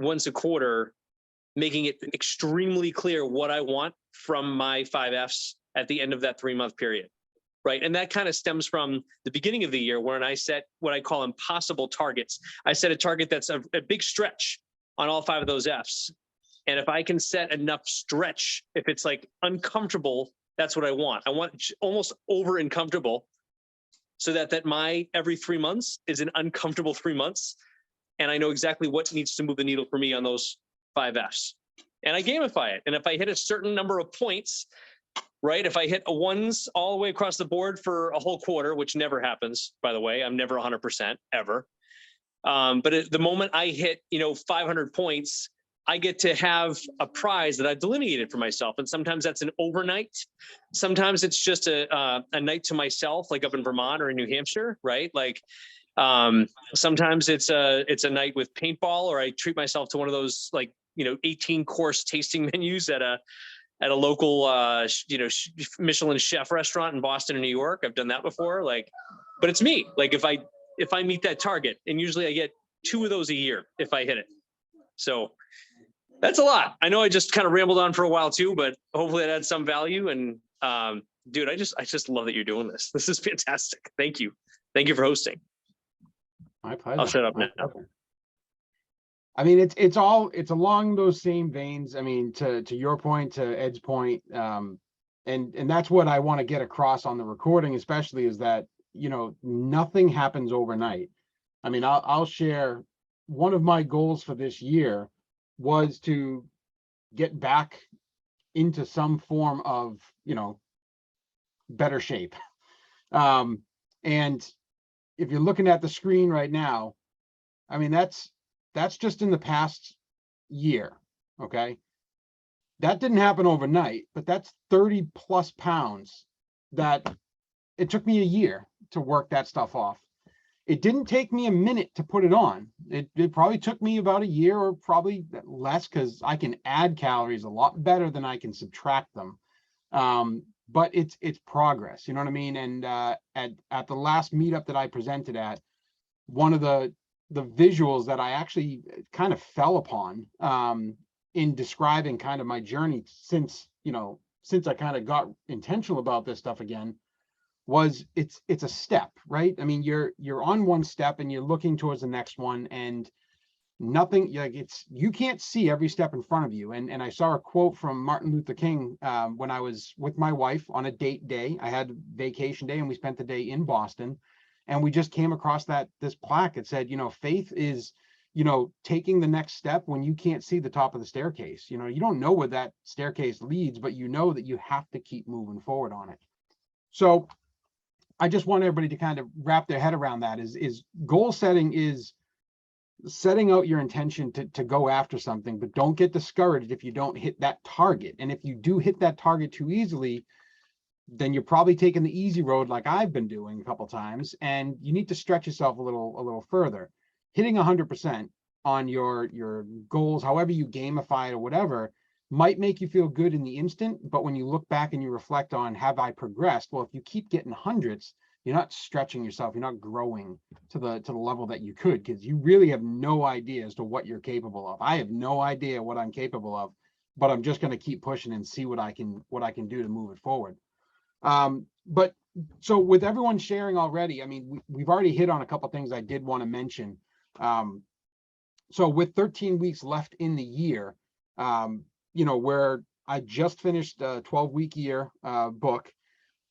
once a quarter, making it extremely clear what I want from my 5 F's at the end of that 3-month period. Right. And that kind of stems from the beginning of the year when I set what I call impossible targets. I set a target that's a big stretch on all 5 of those F's. And if I can set enough stretch, if it's like uncomfortable, that's what I want. I want almost over uncomfortable. so that my every 3 months is an uncomfortable 3 months. And I know exactly what needs to move the needle for me on those 5 Fs. And I gamify it. And if I hit a certain number of points, right? If I hit a ones all the way across the board for a whole quarter, which never happens, by the way, I'm never 100% ever. But at the moment I hit, 500 points, I get to have a prize that I've delineated for myself. And sometimes that's an overnight. Sometimes it's just a night to myself, like up in Vermont or in New Hampshire, right? Like, sometimes it's a night with paintball, or I treat myself to one of those, 18 course tasting menus at a local, Michelin chef restaurant in Boston or New York. I've done that before. But it's me. Like if I meet that target, and usually I get 2 of those a year if I hit it. So that's a lot. I know I just kind of rambled on for a while too, but hopefully that adds some value. And dude, I just love that you're doing this. This is fantastic. Thank you. Thank you for hosting. My pleasure. I'll shut up My now. pleasure. I mean, it's along those same veins. I mean, to your point, to Ed's point, and that's what I want to get across on the recording, especially, is that, nothing happens overnight. I mean, I'll share one of my goals for this year was to get back into some form of, better shape. And if you're looking at the screen right now, I mean, that's just in the past year. Okay. That didn't happen overnight, but that's 30 plus pounds that it took me a year to work that stuff off. It didn't take me a minute to put it on. It probably took me about a year, or probably less, because I can add calories a lot better than I can subtract them. But it's progress, you know what I mean? And at the last meetup that I presented at, one of the visuals that I actually kind of fell upon in describing kind of my journey since I kind of got intentional about this stuff again, was it's a step, right? I mean, you're on one step and you're looking towards the next one, and nothing, you can't see every step in front of you. And I saw a quote from Martin Luther King when I was with my wife on a date day. I had vacation day and we spent the day in Boston, and we just came across this plaque. It said, faith is, taking the next step when you can't see the top of the staircase. You don't know where that staircase leads, but you know that you have to keep moving forward on it. So I just want everybody to kind of wrap their head around that. Is goal setting is setting out your intention to go after something, but don't get discouraged if you don't hit that target. And if you do hit that target too easily, then you're probably taking the easy road, like I've been doing a couple times, and you need to stretch yourself a little further. Hitting 100% on your goals, however you gamify it or whatever, might make you feel good in the instant, but when you look back and you reflect on, have I progressed? Well, if you keep getting hundreds, you're not stretching yourself, you're not growing to the level that you could, because you really have no idea as to what you're capable of. I have no idea what I'm capable of, but I'm just going to keep pushing and see what I can do to move it forward. But so with everyone sharing already, I mean, we've already hit on a couple of things I did want to mention. So with 13 weeks left in the year, where I just finished a 12-week year book,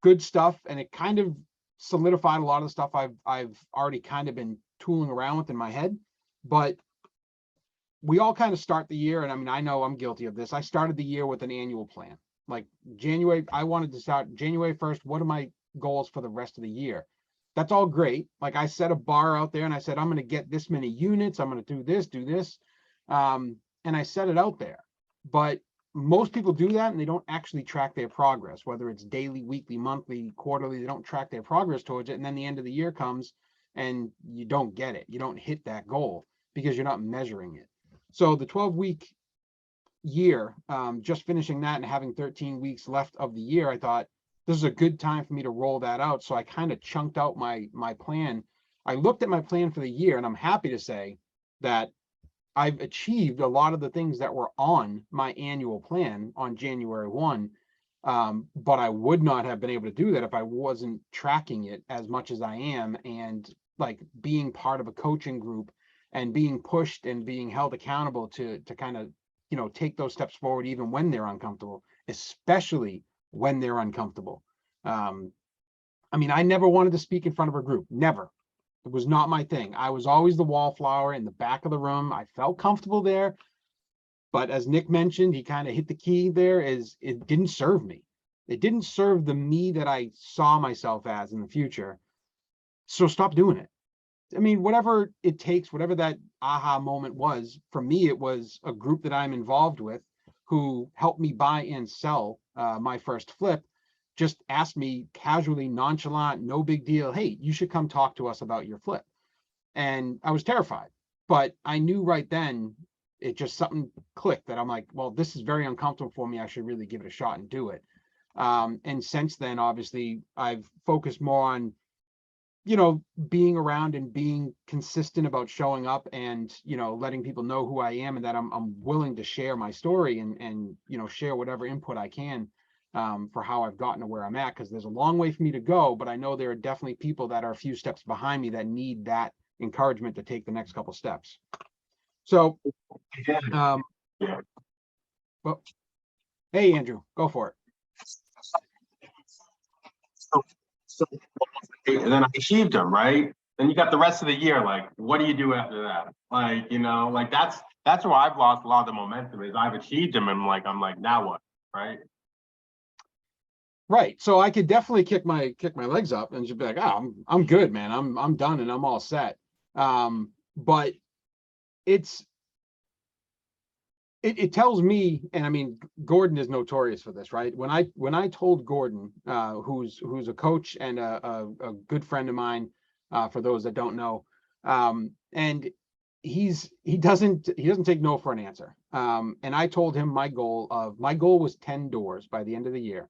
good stuff, and it kind of solidified a lot of the stuff I've already kind of been tooling around with in my head. But we all kind of start the year, and I mean, I know I'm guilty of this. I started the year with an annual plan. Like January, I wanted to start January 1st. What are my goals for the rest of the year? That's all great. Like I set a bar out there and I said, I'm going to get this many units. I'm going to do this. And I set it out there. But most people do that and they don't actually track their progress, whether it's daily, weekly, monthly, quarterly. They don't track their progress towards it. And then the end of the year comes and you don't get it. You don't hit that goal because you're not measuring it. So the 12-week year, just finishing that and having 13 weeks left of the year, I thought this is a good time for me to roll that out. So I kind of chunked out my plan. I looked at my plan for the year, and I'm happy to say that I've achieved a lot of the things that were on my annual plan on January 1. But I would not have been able to do that if I wasn't tracking it as much as I am, and like being part of a coaching group and being pushed and being held accountable to kind of, take those steps forward, even when they're uncomfortable, especially when they're uncomfortable. I mean, I never wanted to speak in front of a group, never. It was not my thing. I was always the wallflower in the back of the room. I felt comfortable there. But as Nick mentioned, he kind of hit the key there, is it didn't serve me. It didn't serve the me that I saw myself as in the future. So stop doing it. I mean, whatever it takes, whatever that aha moment was, for me, it was a group that I'm involved with who helped me buy and sell my first flip, just asked me casually, nonchalant, no big deal, hey, you should come talk to us about your flip. And I was terrified, but I knew right then, it just something clicked that I'm like, well, this is very uncomfortable for me. I should really give it a shot and do it. And since then, obviously, I've focused more on, you know, being around and being consistent about showing up and, you know, letting people know who I am and that I'm willing to share my story and, you know, share whatever input I can for how I've gotten to where I'm at. Cause there's a long way for me to go, but I know there are definitely people that are a few steps behind me that need that encouragement to take the next couple steps. So, well, hey, Andrew, go for it. So, and then I achieved them, right? Then you got the rest of the year. Like, what do you do after that? Like, you know, like that's where I've lost a lot of the momentum. Is I've achieved them, and I'm like, now what, right? Right. So I could definitely kick my legs up and just be like, oh, I'm good, man. I'm done and I'm all set. But it tells me, and I mean, Gordon is notorious for this, right? When I told Gordon, who's a coach and a good friend of mine, for those that don't know, and he doesn't take no for an answer. And I told him my goal was 10 doors by the end of the year.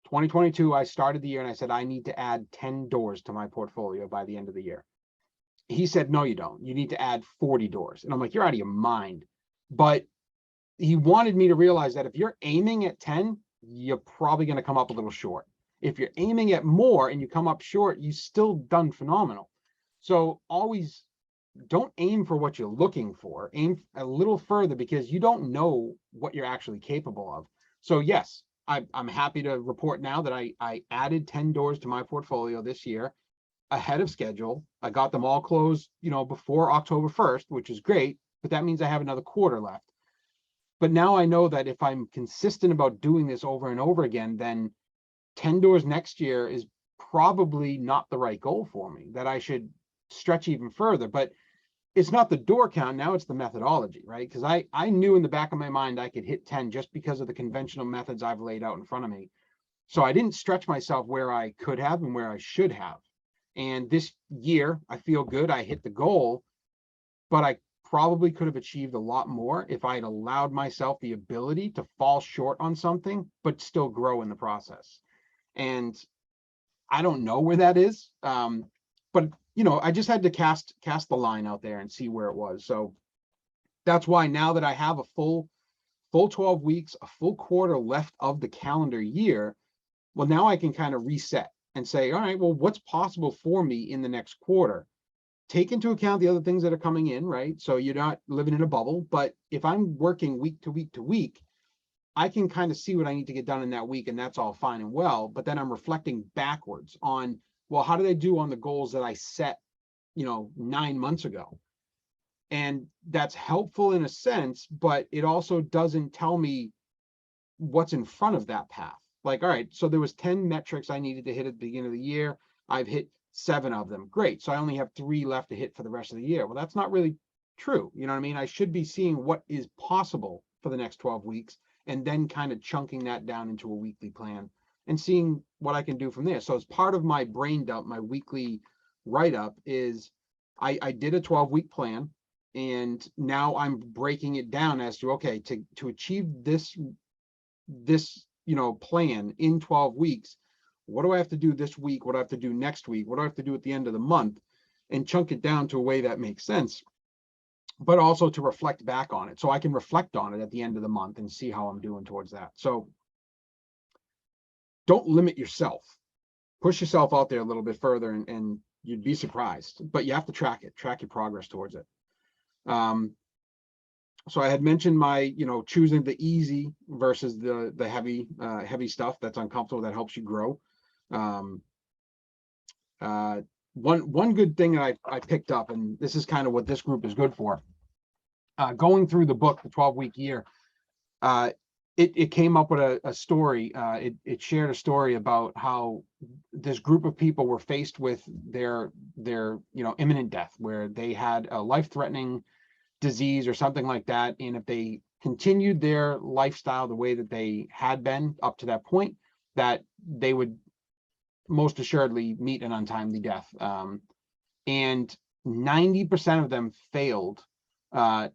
2022, I started the year and I said, I need to add 10 doors to my portfolio by the end of the year. He said, no, you don't. You need to add 40 doors. And I'm like, you're out of your mind. But he wanted me to realize that if you're aiming at 10, you're probably going to come up a little short. If you're aiming at more and you come up short, you still done phenomenal. So always don't aim for what you're looking for. Aim a little further because you don't know what you're actually capable of. So yes, I'm happy to report now that I added 10 doors to my portfolio this year ahead of schedule. I got them all closed, you know, before October 1st, which is great, but that means I have another quarter left. But now I know that if I'm consistent about doing this over and over again, then 10 doors next year is probably not the right goal for me, that I should stretch even further. But it's not the door count, now it's the methodology, right? Because I knew in the back of my mind I could hit 10 just because of the conventional methods I've laid out in front of me. So I didn't stretch myself where I could have and where I should have. And this year, I feel good. I hit the goal, but I probably could have achieved a lot more if I had allowed myself the ability to fall short on something, but still grow in the process. And I don't know where that is. But you know, I just had to cast the line out there and see where it was. So that's why now that I have a full 12 weeks, a full quarter left of the calendar year, well, now I can kind of reset and say, all right, well, what's possible for me in the next quarter? Take into account the other things that are coming in, right? So you're not living in a bubble, but if I'm working week to week to week, I can kind of see what I need to get done in that week, and that's all fine and well. But then I'm reflecting backwards on, well, how did I do on the goals that I set, you know, 9 months ago? And that's helpful in a sense, but it also doesn't tell me what's in front of that path. Like, all right, so there was 10 metrics I needed to hit at the beginning of the year. I've hit 7 of them. Great. So I only have 3 left to hit for the rest of the year. Well, that's not really true. You know what I mean? I should be seeing what is possible for the next 12 weeks and then kind of chunking that down into a weekly plan and seeing what I can do from there. So as part of my brain dump, my weekly write-up is I did a 12-week plan, and now I'm breaking it down as to, okay, to achieve this, you know, plan in 12 weeks, what do I have to do this week? What do I have to do next week? What do I have to do at the end of the month? And chunk it down to a way that makes sense, but also to reflect back on it. So I can reflect on it at the end of the month and see how I'm doing towards that. So don't limit yourself. Push yourself out there a little bit further and you'd be surprised, but you have to track your progress towards it. So I had mentioned my, you know, choosing the easy versus the heavy stuff that's uncomfortable, that helps you grow. One good thing that I picked up, and this is kind of what this group is good for. Going through the book, the 12-week year, it came up with a story. It shared a story about how this group of people were faced with their imminent death, where they had a life-threatening disease or something like that, and if they continued their lifestyle the way that they had been up to that point, that they would most assuredly meet an untimely death. And 90% of them failed well,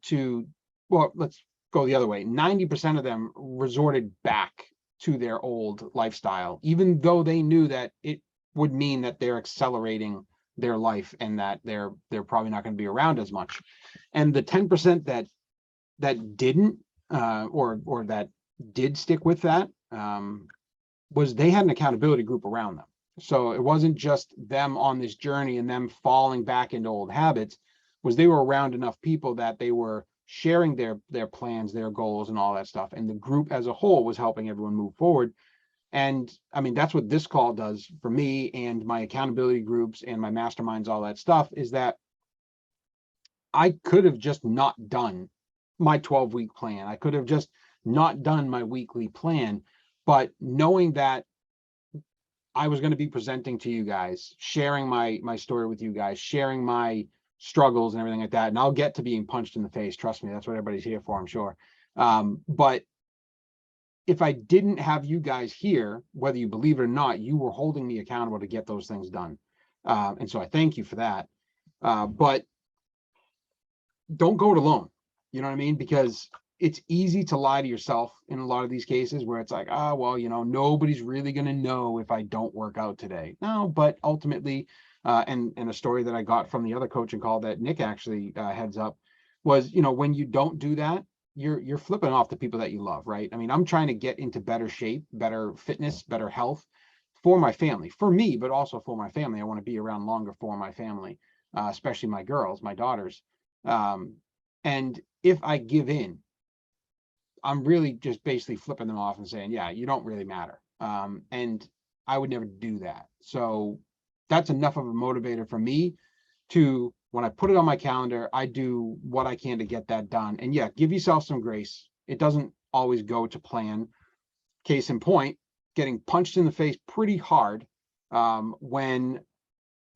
let's go the other way. 90% of them resorted back to their old lifestyle, even though they knew that it would mean that they're accelerating their life and that they're probably not going to be around as much. And the 10% that didn't or that did stick with that was they had an accountability group around them. So it wasn't just them on this journey and them falling back into old habits, was they were around enough people that they were sharing their plans, their goals and all that stuff. And the group as a whole was helping everyone move forward. And I mean, that's what this call does for me and my accountability groups and my masterminds, all that stuff, is that I could have just not done my 12-week plan. I could have just not done my weekly plan, but knowing that I was going to be presenting to you guys, sharing my story with you guys, sharing my struggles and everything like that. And I'll get to being punched in the face. Trust me, that's what everybody's here for, I'm sure. But if I didn't have you guys here, whether you believe it or not, you were holding me accountable to get those things done. And so I thank you for that. But don't go it alone. You know what I mean? Because it's easy to lie to yourself in a lot of these cases where it's like, well, nobody's really going to know if I don't work out today. No, but ultimately, and a story that I got from the other coaching call that Nick actually heads up was, when you don't do that, you're flipping off the people that you love, right? I mean, I'm trying to get into better shape, better fitness, better health for my family, for me, but also for my family. I want to be around longer for my family, especially my girls, my daughters. And if I give in, I'm really just basically flipping them off and saying, yeah, you don't really matter. And I would never do that. So that's enough of a motivator for me to, when I put it on my calendar, I do what I can to get that done. And yeah, give yourself some grace. It doesn't always go to plan. Case in point, getting punched in the face pretty hard when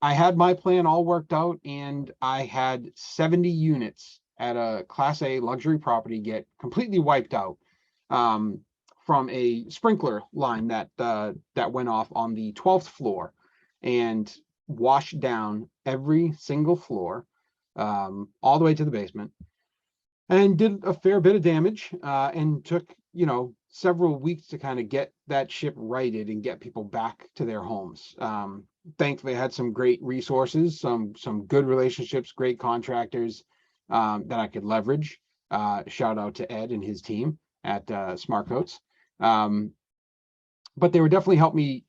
I had my plan all worked out and I had 70 units at a Class A luxury property get completely wiped out from a sprinkler line that went off on the 12th floor and washed down every single floor all the way to the basement, and did a fair bit of damage and took several weeks to kind of get that ship righted and get people back to their homes. Thankfully, I had some great resources, some good relationships, great contractors that I could leverage. Shout out to Ed and his team at Smart Coats. But they would definitely help me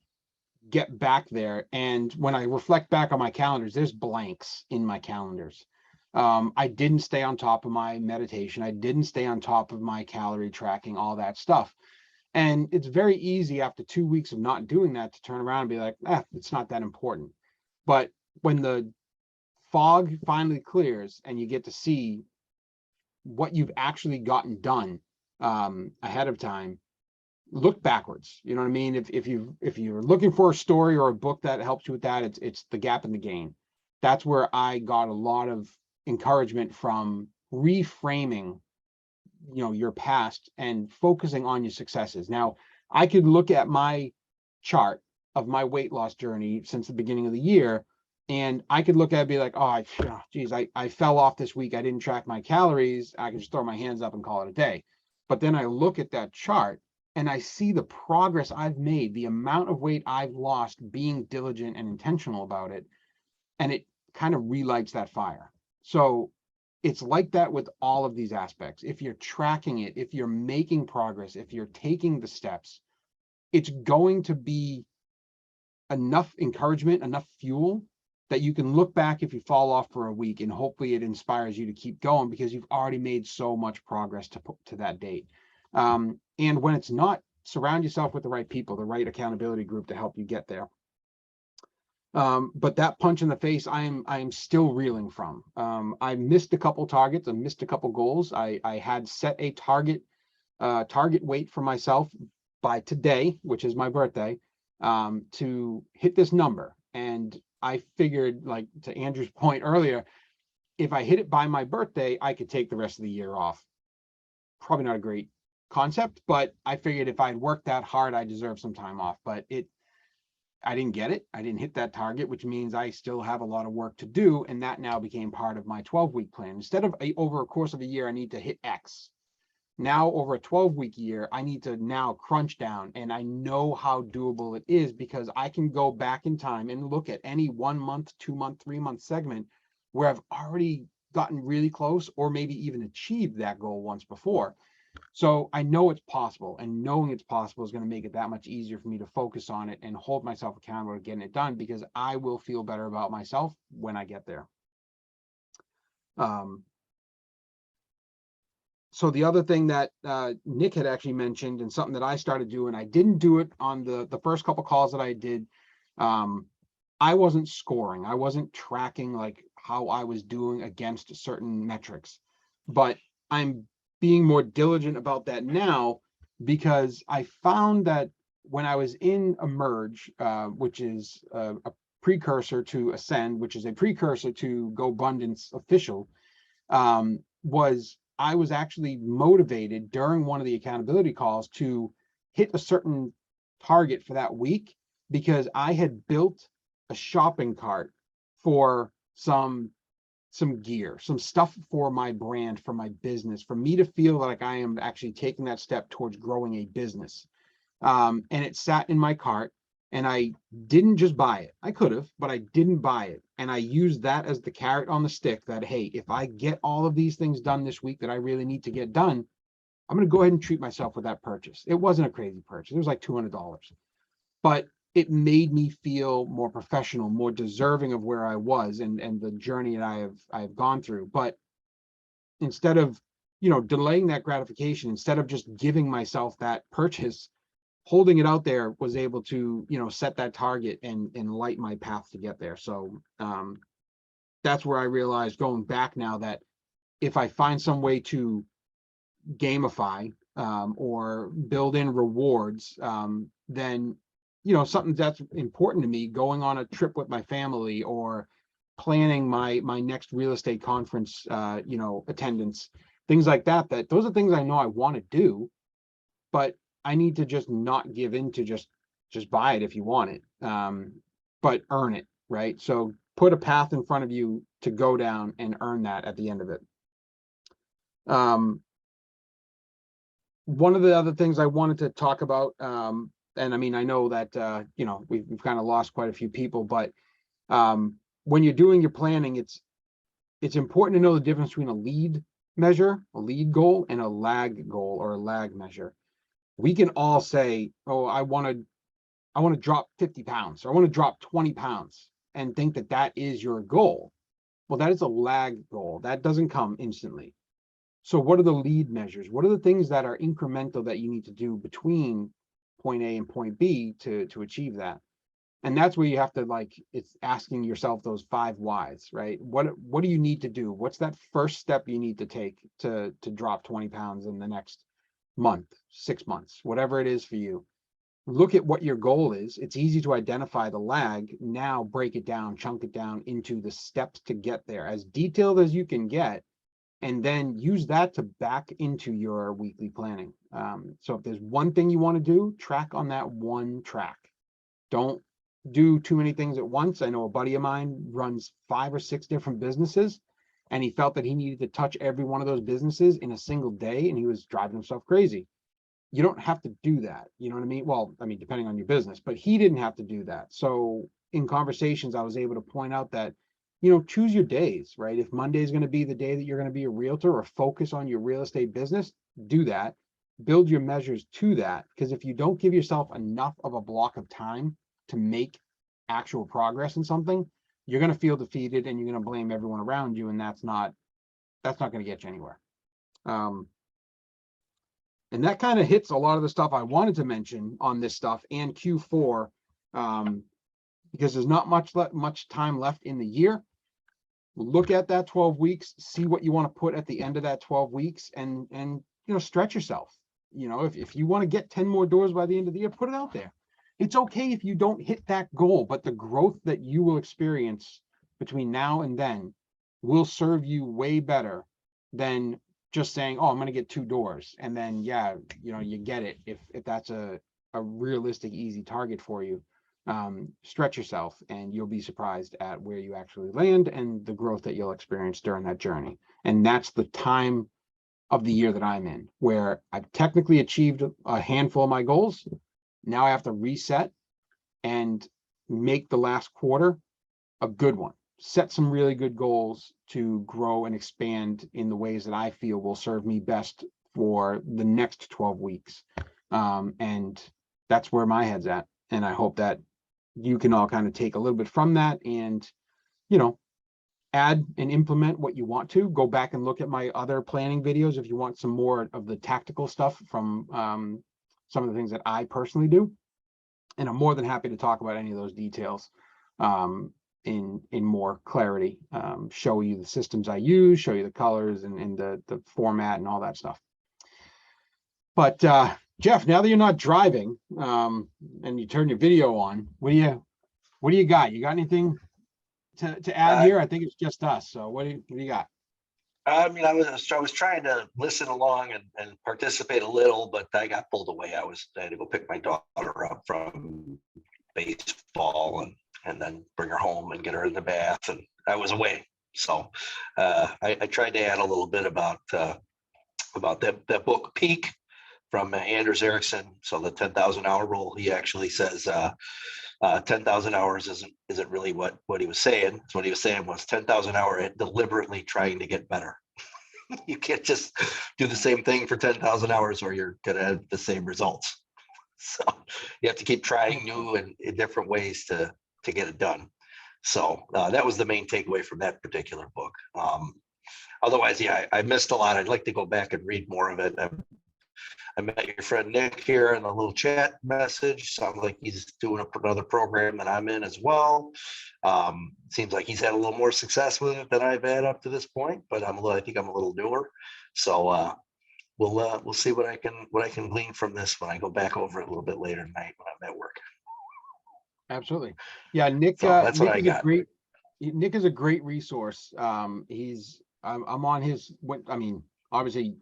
get back there. And when I reflect back on my calendars, there's blanks in my calendars. I didn't stay on top of my meditation. I didn't stay on top of my calorie tracking, all that stuff. And it's very easy after 2 weeks of not doing that to turn around and be like, it's not that important. But when the fog finally clears and you get to see what you've actually gotten done ahead of time, look backwards. You know what I mean? If you're looking for a story or a book that helps you with that, it's The Gap in the Gain. That's where I got a lot of encouragement from, reframing your past and focusing on your successes. Now, I could look at my chart of my weight loss journey since the beginning of the year, and I could look at it and be like, I fell off this week. I didn't track my calories. I can just throw my hands up and call it a day. But then I look at that chart and I see the progress I've made, the amount of weight I've lost being diligent and intentional about it. And it kind of relights that fire. So it's like that with all of these aspects. If you're tracking it, if you're making progress, if you're taking the steps, it's going to be enough encouragement, enough fuel that you can look back if you fall off for a week, and hopefully it inspires you to keep going because you've already made so much progress to that date. And when it's not, surround yourself with the right people, the right accountability group to help you get there. But that punch in the face, I am still reeling from. I missed a couple targets, I missed a couple goals. I had set a target weight for myself by today, which is my birthday, to hit this number. And I figured, like to Andrew's point earlier, if I hit it by my birthday, I could take the rest of the year off. Probably not a great concept, but I figured if I'd worked that hard, I deserve some time off. But I didn't get it. I didn't hit that target, which means I still have a lot of work to do. And that now became part of my 12-week plan. Instead of over a course of a year, I need to hit X. Now over a 12-week year, I need to now crunch down, and I know how doable it is because I can go back in time and look at any 1 month, 2 month, 3 month segment where I've already gotten really close or maybe even achieved that goal once before. So I know it's possible, and knowing it's possible is going to make it that much easier for me to focus on it and hold myself accountable to getting it done, because I will feel better about myself when I get there. So the other thing that Nick had actually mentioned, and something that I started doing, I didn't do it on the first couple calls that I did. I wasn't scoring. I wasn't tracking like how I was doing against certain metrics, but I'm being more diligent about that now, because I found that when I was in Emerge, which is a precursor to Ascend, which is a precursor to GoBundance Official, I was actually motivated during one of the accountability calls to hit a certain target for that week, because I had built a shopping cart for some gear, some stuff for my brand, for my business, for me to feel like I am actually taking that step towards growing a business. And it sat in my cart, and I didn't just buy it. I could have, but I didn't buy it. And I used that as the carrot on the stick that, hey, if I get all of these things done this week that I really need to get done, I'm going to go ahead and treat myself with that purchase. It wasn't a crazy purchase. It was like $200, but it made me feel more professional, more deserving of where I was and the journey that I have gone through. But instead of, delaying that gratification, instead of just giving myself that purchase, holding it out there was able to, set that target and light my path to get there. So that's where I realized, going back now, that if I find some way to gamify or build in rewards, then, something that's important to me, going on a trip with my family or planning my next real estate conference, attendance, things like that, those are things I know I want to do, but I need to just not give in to just buy it if you want it, but earn it, right? So put a path in front of you to go down and earn that at the end of it. One of the other things I wanted to talk about, and I mean, I know that, we've kind of lost quite a few people, but when you're doing your planning, it's important to know the difference between a lead measure, a lead goal, and a lag goal or a lag measure. We can all say, oh, I want to drop 50 pounds, or I want to drop 20 pounds, and think that that is your goal. Well, that is a lag goal. That doesn't come instantly. So what are the lead measures? What are the things that are incremental that you need to do between point A and point B to achieve that? And that's where you have to, it's asking yourself those 5 whys, right? What do you need to do? What's that first step you need to take to drop 20 pounds in the next month, 6 months, whatever it is for you? Look at what your goal is. It's easy to identify the lag. Now break it down, chunk it down into the steps to get there, as detailed as you can get, and then use that to back into your weekly planning. So if there's one thing you want to do, track on that one track. Don't do too many things at once. I know a buddy of mine runs 5 or 6 different businesses, and he felt that he needed to touch every one of those businesses in a single day, and he was driving himself crazy. You don't have to do that. You know what I mean? Well, I mean, depending on your business, but he didn't have to do that. So in conversations, I was able to point out that, choose your days, right? If Monday is going to be the day that you're going to be a realtor or focus on your real estate business, do that. Build your measures to that, because if you don't give yourself enough of a block of time to make actual progress in something, you're going to feel defeated and you're going to blame everyone around you, and that's not going to get you anywhere. And that kind of hits a lot of the stuff I wanted to mention on this stuff and Q4. because there's not much time left in the year. Look at that 12 weeks, see what you want to put at the end of that 12 weeks and stretch yourself. If you want to get 10 more doors by the end of the year, put it out there. It's okay if you don't hit that goal, but the growth that you will experience between now and then will serve you way better than just saying, oh, I'm going to get 2 doors. And then, you get it. If that's a realistic, easy target for you, stretch yourself and you'll be surprised at where you actually land and the growth that you'll experience during that journey. And that's the time of the year that I'm in, where I've technically achieved a handful of my goals. Now I have to reset and make the last quarter a good one. Set some really good goals to grow and expand in the ways that I feel will serve me best for the next 12 weeks. And that's where my head's at. And I hope that you can all kind of take a little bit from that and, add and implement what you want to. Go back and look at my other planning videos if you want some more of the tactical stuff from some of the things that I personally do. And I'm more than happy to talk about any of those details in more clarity, show you the systems I use, show you the colors and the format and all that stuff. But Jeff, now that you're not driving and you turn your video on, what do you got? You got anything to add here? I think it's just us. So what do you got? I mean, I was trying to listen along and participate a little, but I got pulled away. I had to go pick my daughter up from baseball and then bring her home and get her in the bath, and I was away. So I tried to add a little bit about that book Peak from Anders Ericsson. So the 10,000 hour rule. He actually says 10,000 hours isn't really what he was saying. So what he was saying was 10,000 hours at deliberately trying to get better. You can't just do the same thing for 10,000 hours or you're going to have the same results. So you have to keep trying new and in different ways to get it done. So that was the main takeaway from that particular book. Otherwise, yeah, I missed a lot. I'd like to go back and read more of it. I met your friend Nick here in a little chat message. Sounds like he's doing another program that I'm in as well. Seems like he's had a little more success with it than I've had up to this point, but I think I'm a little newer. So we'll see what I can glean from this when I go back over it a little bit later tonight when I'm at work. Absolutely. Yeah, Nick. So that's what Nick I is got. Nick is a great resource. I'm on his. Obviously,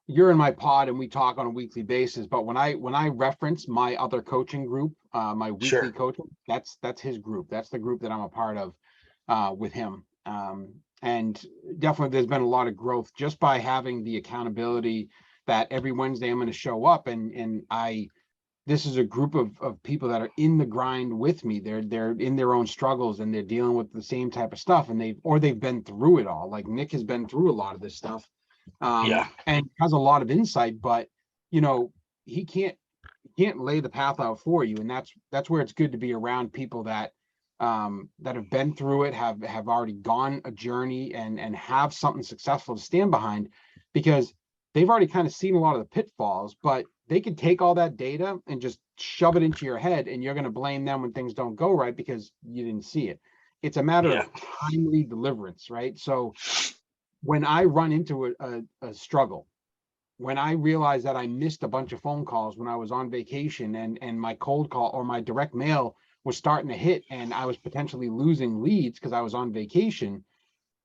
you're in my pod and we talk on a weekly basis. But when I reference my other coaching group, my weekly Sure. coaching, that's his group. That's the group that I'm a part of with him. And definitely, there's been a lot of growth just by having the accountability that every Wednesday I'm going to show up and this is a group of people that are in the grind with me. They're in their own struggles and they're dealing with the same type of stuff and they've been through it all. Like Nick has been through a lot of this stuff. And has a lot of insight, but he can't lay the path out for you. And that's where it's good to be around people that have been through it, have already gone a journey and have something successful to stand behind, because they've already kind of seen a lot of the pitfalls, but they can take all that data and just shove it into your head and you're going to blame them when things don't go right because you didn't see it. It's a matter of timely deliverance, right? So when I run into a struggle, when I realize that I missed a bunch of phone calls when I was on vacation and my cold call or my direct mail was starting to hit and I was potentially losing leads because I was on vacation,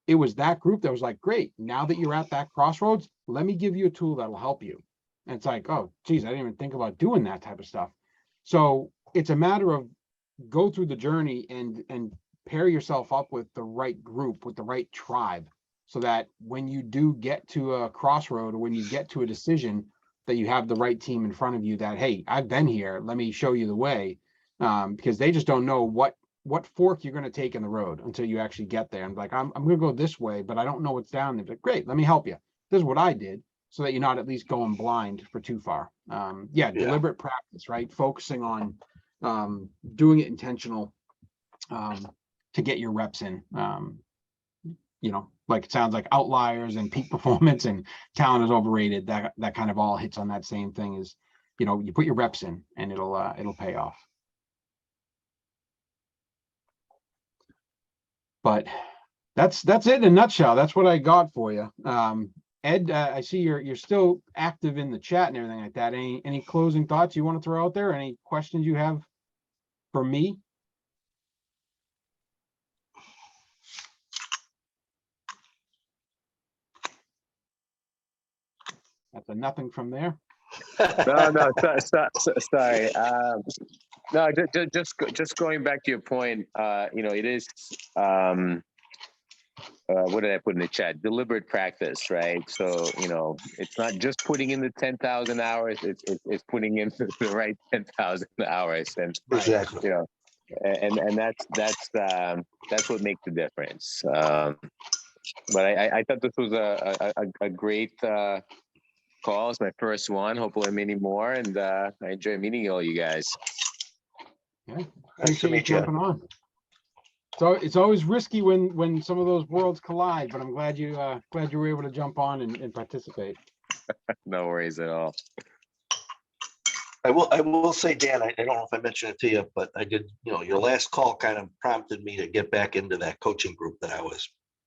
it was that group that was like, great, now that you're at that crossroads, let me give you a tool that'll help you. And it's like, oh, geez, I didn't even think about doing that type of stuff. So it's a matter of go through the journey and pair yourself up with the right group, with the right tribe, so that when you do get to a crossroad or when you get to a decision, that you have the right team in front of you that, hey, I've been here, let me show you the way, because they just don't know what fork you're going to take in the road until you actually get there. And like, I'm going to go this way, but I don't know what's down there. Like, great, let me help you. This is what I did, so that you're not at least going blind for too far. Deliberate practice, right? Focusing on doing it intentional to get your reps in. Like it sounds like outliers and peak performance and talent is overrated. That kind of all hits on that same thing is, you put your reps in and it'll pay off. But that's it in a nutshell. That's what I got for you. Ed, I see you're still active in the chat and everything like that. Any closing thoughts you want to throw out there? Any questions you have for me? That's a nothing from there. Sorry. No, just going back to your point, it is, what did I put in the chat? Deliberate practice, right? So, it's not just putting in the 10,000 hours, it's putting in the right 10,000 hours. And, Exactly. and that's what makes the difference. But I thought this was a great call. It's my first one. Hopefully many more, and I enjoy meeting all you guys. Yeah, Nice to appreciate you meet you. jumping on. So it's always risky when some of those worlds collide, but I'm glad you were able to jump on and participate. No worries at all. I will say, Dan, I don't know if I mentioned it to you, but I did, your last call kind of prompted me to get back into that coaching group that I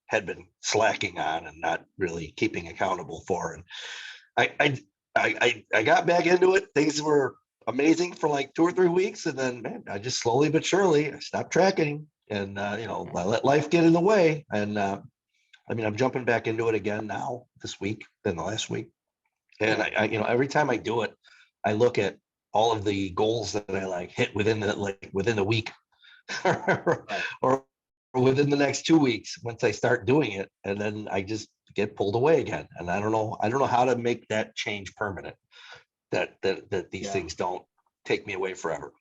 had been slacking on and not really keeping accountable for. And I got back into it. Things were amazing for like 2 or 3 weeks. And then, man, I just slowly but surely, I stopped tracking and, I let life get in the way. And I'm jumping back into it again now this week than the last week. And I every time I do it, I look at all of the goals that I hit within the week or within the next 2 weeks once I start doing it. And then I just get pulled away again. And I don't know how to make that change permanent, that these things don't take me away forever.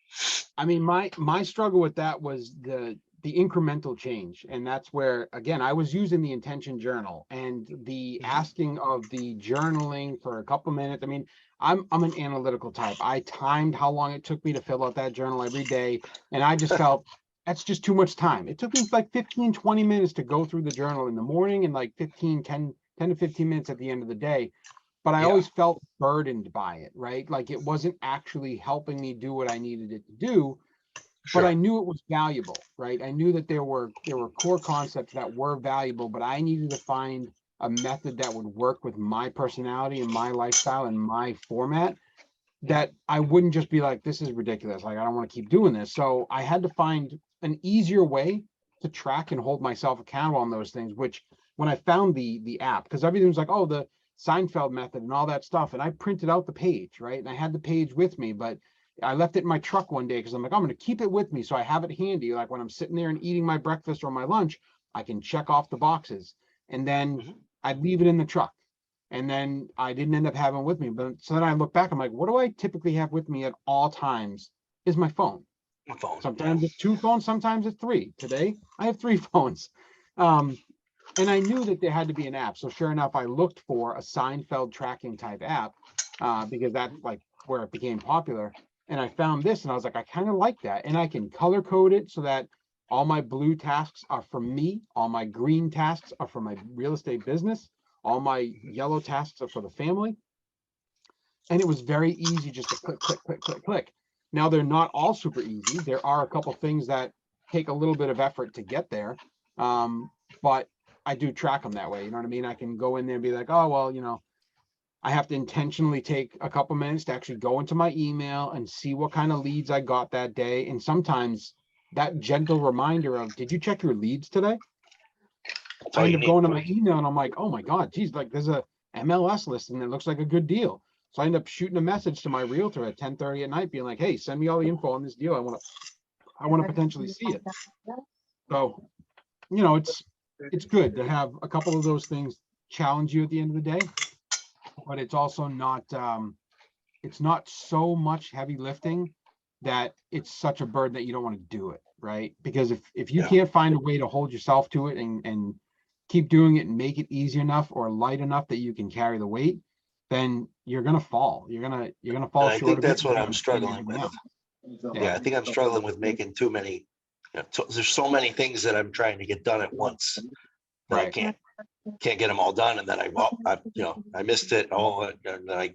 I mean, my struggle with that was the incremental change. And that's where, again, I was using the intention journal and the asking of the journaling for a couple minutes. I mean, I'm an analytical type. I timed how long it took me to fill out that journal every day. And I just felt that's just too much time. It took me like 15, 20 minutes to go through the journal in the morning and like 10 to 15 minutes at the end of the day. But I always felt burdened by it, right? Like it wasn't actually helping me do what I needed it to do. Sure. But I knew it was valuable, right? I knew that there were core concepts that were valuable, but I needed to find a method that would work with my personality and my lifestyle and my format, that I wouldn't just be like, this is ridiculous. Like, I don't want to keep doing this. So I had to find an easier way to track and hold myself accountable on those things, which when I found the app, because everything was like, oh, the Seinfeld method and all that stuff. And I printed out the page, right? And I had the page with me, but I left it in my truck one day because I'm like, I'm going to keep it with me. So I have it handy. Like when I'm sitting there and eating my breakfast or my lunch, I can check off the boxes. And then I'd leave it in the truck. And then I didn't end up having it with me. But so then I look back, I'm like, what do I typically have with me at all times is my phone. My phone. Sometimes it's 2 phones, sometimes it's 3. Today, I have 3 phones. And I knew that there had to be an app. So sure enough, I looked for a Seinfeld tracking type app because that's like where it became popular. And I found this and I was like, I kind of like that. And I can color code it so that all my blue tasks are from me. All my green tasks are for my real estate business. All my yellow tasks are for the family. And it was very easy just to click, click, click, click, click. Now, they're not all super easy. There are a couple things that take a little bit of effort to get there. But I do track them that way. You know what I mean? I can go in there and be like, oh, well, I have to intentionally take a couple minutes to actually go into my email and see what kind of leads I got that day. And sometimes that gentle reminder of, did you check your leads today? I end up going to my email and I'm like, oh my God, geez, like there's a MLS listing that looks like a good deal. So I end up shooting a message to my realtor at 10:30 at night being like, hey, send me all the info on this deal. I want to potentially see it. So, it's good to have a couple of those things challenge you at the end of the day, but it's also not, it's not so much heavy lifting that it's such a burden that you don't want to do it, right? Because if you can't find a way to hold yourself to it and keep doing it and make it easy enough or light enough that you can carry the weight, then you're gonna fall. You're gonna fall short. I think that's what I'm struggling with. Yeah, I think I'm struggling with making too many. There's so many things that I'm trying to get done at once that I can't get them all done, and then I missed it. And then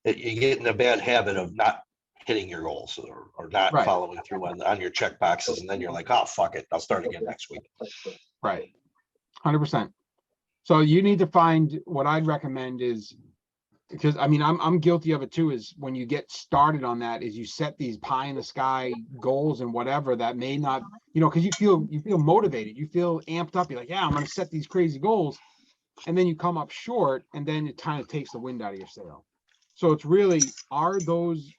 you get in a bad habit of not hitting your goals or not Right. following through on your check boxes. And then you're like, oh, fuck it. I'll start again next week. Right. 100%. So you need to find, what I'd recommend is, because I mean, I'm guilty of it too, is when you get started on that, is you set these pie in the sky goals and whatever that may not, because you feel motivated, you feel amped up. You're like, yeah, I'm going to set these crazy goals. And then you come up short, and then it kind of takes the wind out of your sail. So it's really, are those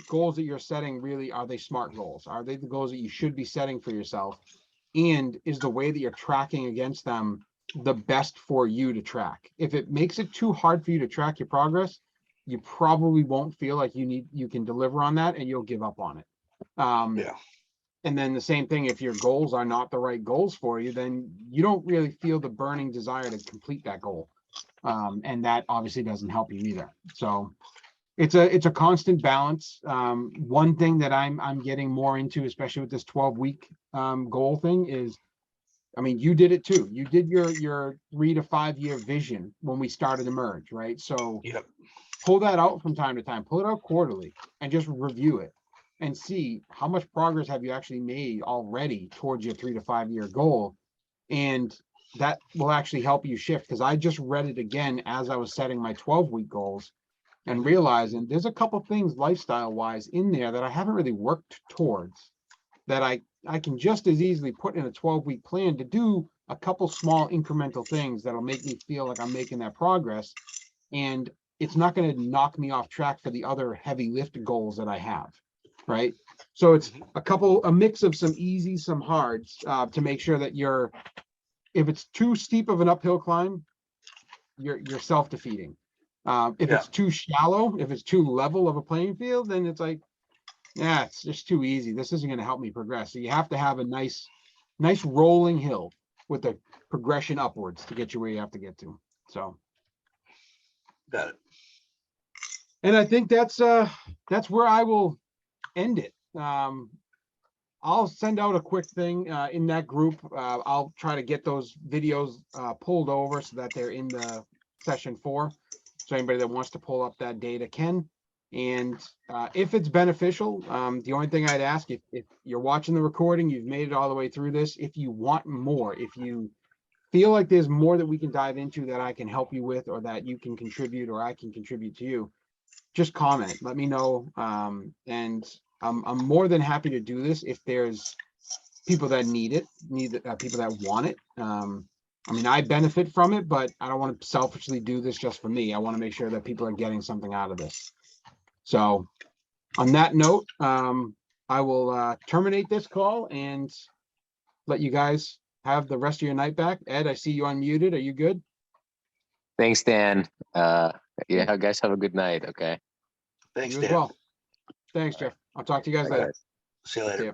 goals that you're setting really, are they smart goals? Are they the goals that you should be setting for yourself? And is the way that you're tracking against them the best for you to track? If it makes it too hard for you to track your progress, you probably won't feel like you can deliver on that, and you'll give up on it. Yeah. And then the same thing, if your goals are not the right goals for you, then you don't really feel the burning desire to complete that goal. And that obviously doesn't help you either. So it's a constant balance. One thing that I'm getting more into, especially with this 12-week goal thing, is, I mean, you did it too. You did your 3 to 5 year vision when we started Emerge, right? So Yep. pull that out from time to time, pull it out quarterly, and just review it and see how much progress have you actually made already towards your 3 to 5 year goal. And that will actually help you shift, because I just read it again as I was setting my 12-week goals and realizing there's a couple things lifestyle wise in there that I haven't really worked towards, that I can just as easily put in a 12-week plan to do a couple small incremental things that'll make me feel like I'm making that progress. And it's not going to knock me off track for the other heavy lift goals that I have. Right. So it's a mix of some easy, some hards, to make sure that if it's too steep of an uphill climb, you're self-defeating. If Yeah. it's too shallow, if it's too level of a playing field, then it's like, yeah, it's just too easy. This isn't going to help me progress. So you have to have a nice rolling hill with the progression upwards to get you where you have to get to. So, Got it. and I think that's where I will end it. I'll send out a quick thing in that group. I'll try to get those videos pulled over so that they're in the session 4. So anybody that wants to pull up that data can. And if it's beneficial, the only thing I'd ask, if you're watching the recording, you've made it all the way through this, if you want more, if you feel like there's more that we can dive into that I can help you with, or that you can contribute, or I can contribute to you, just comment, let me know. And I'm more than happy to do this if there's people that need it, people that want it. I mean, I benefit from it, but I don't want to selfishly do this just for me. I want to make sure that people are getting something out of this. So on that note, I will terminate this call and let you guys have the rest of your night back. Ed, I see you unmuted. Are you good? Thanks, Dan. Yeah, guys, have a good night. Okay. Thanks, You as Dan. well. Thanks, Jeff. I'll talk to you guys Bye, later. guys. See you later. See ya.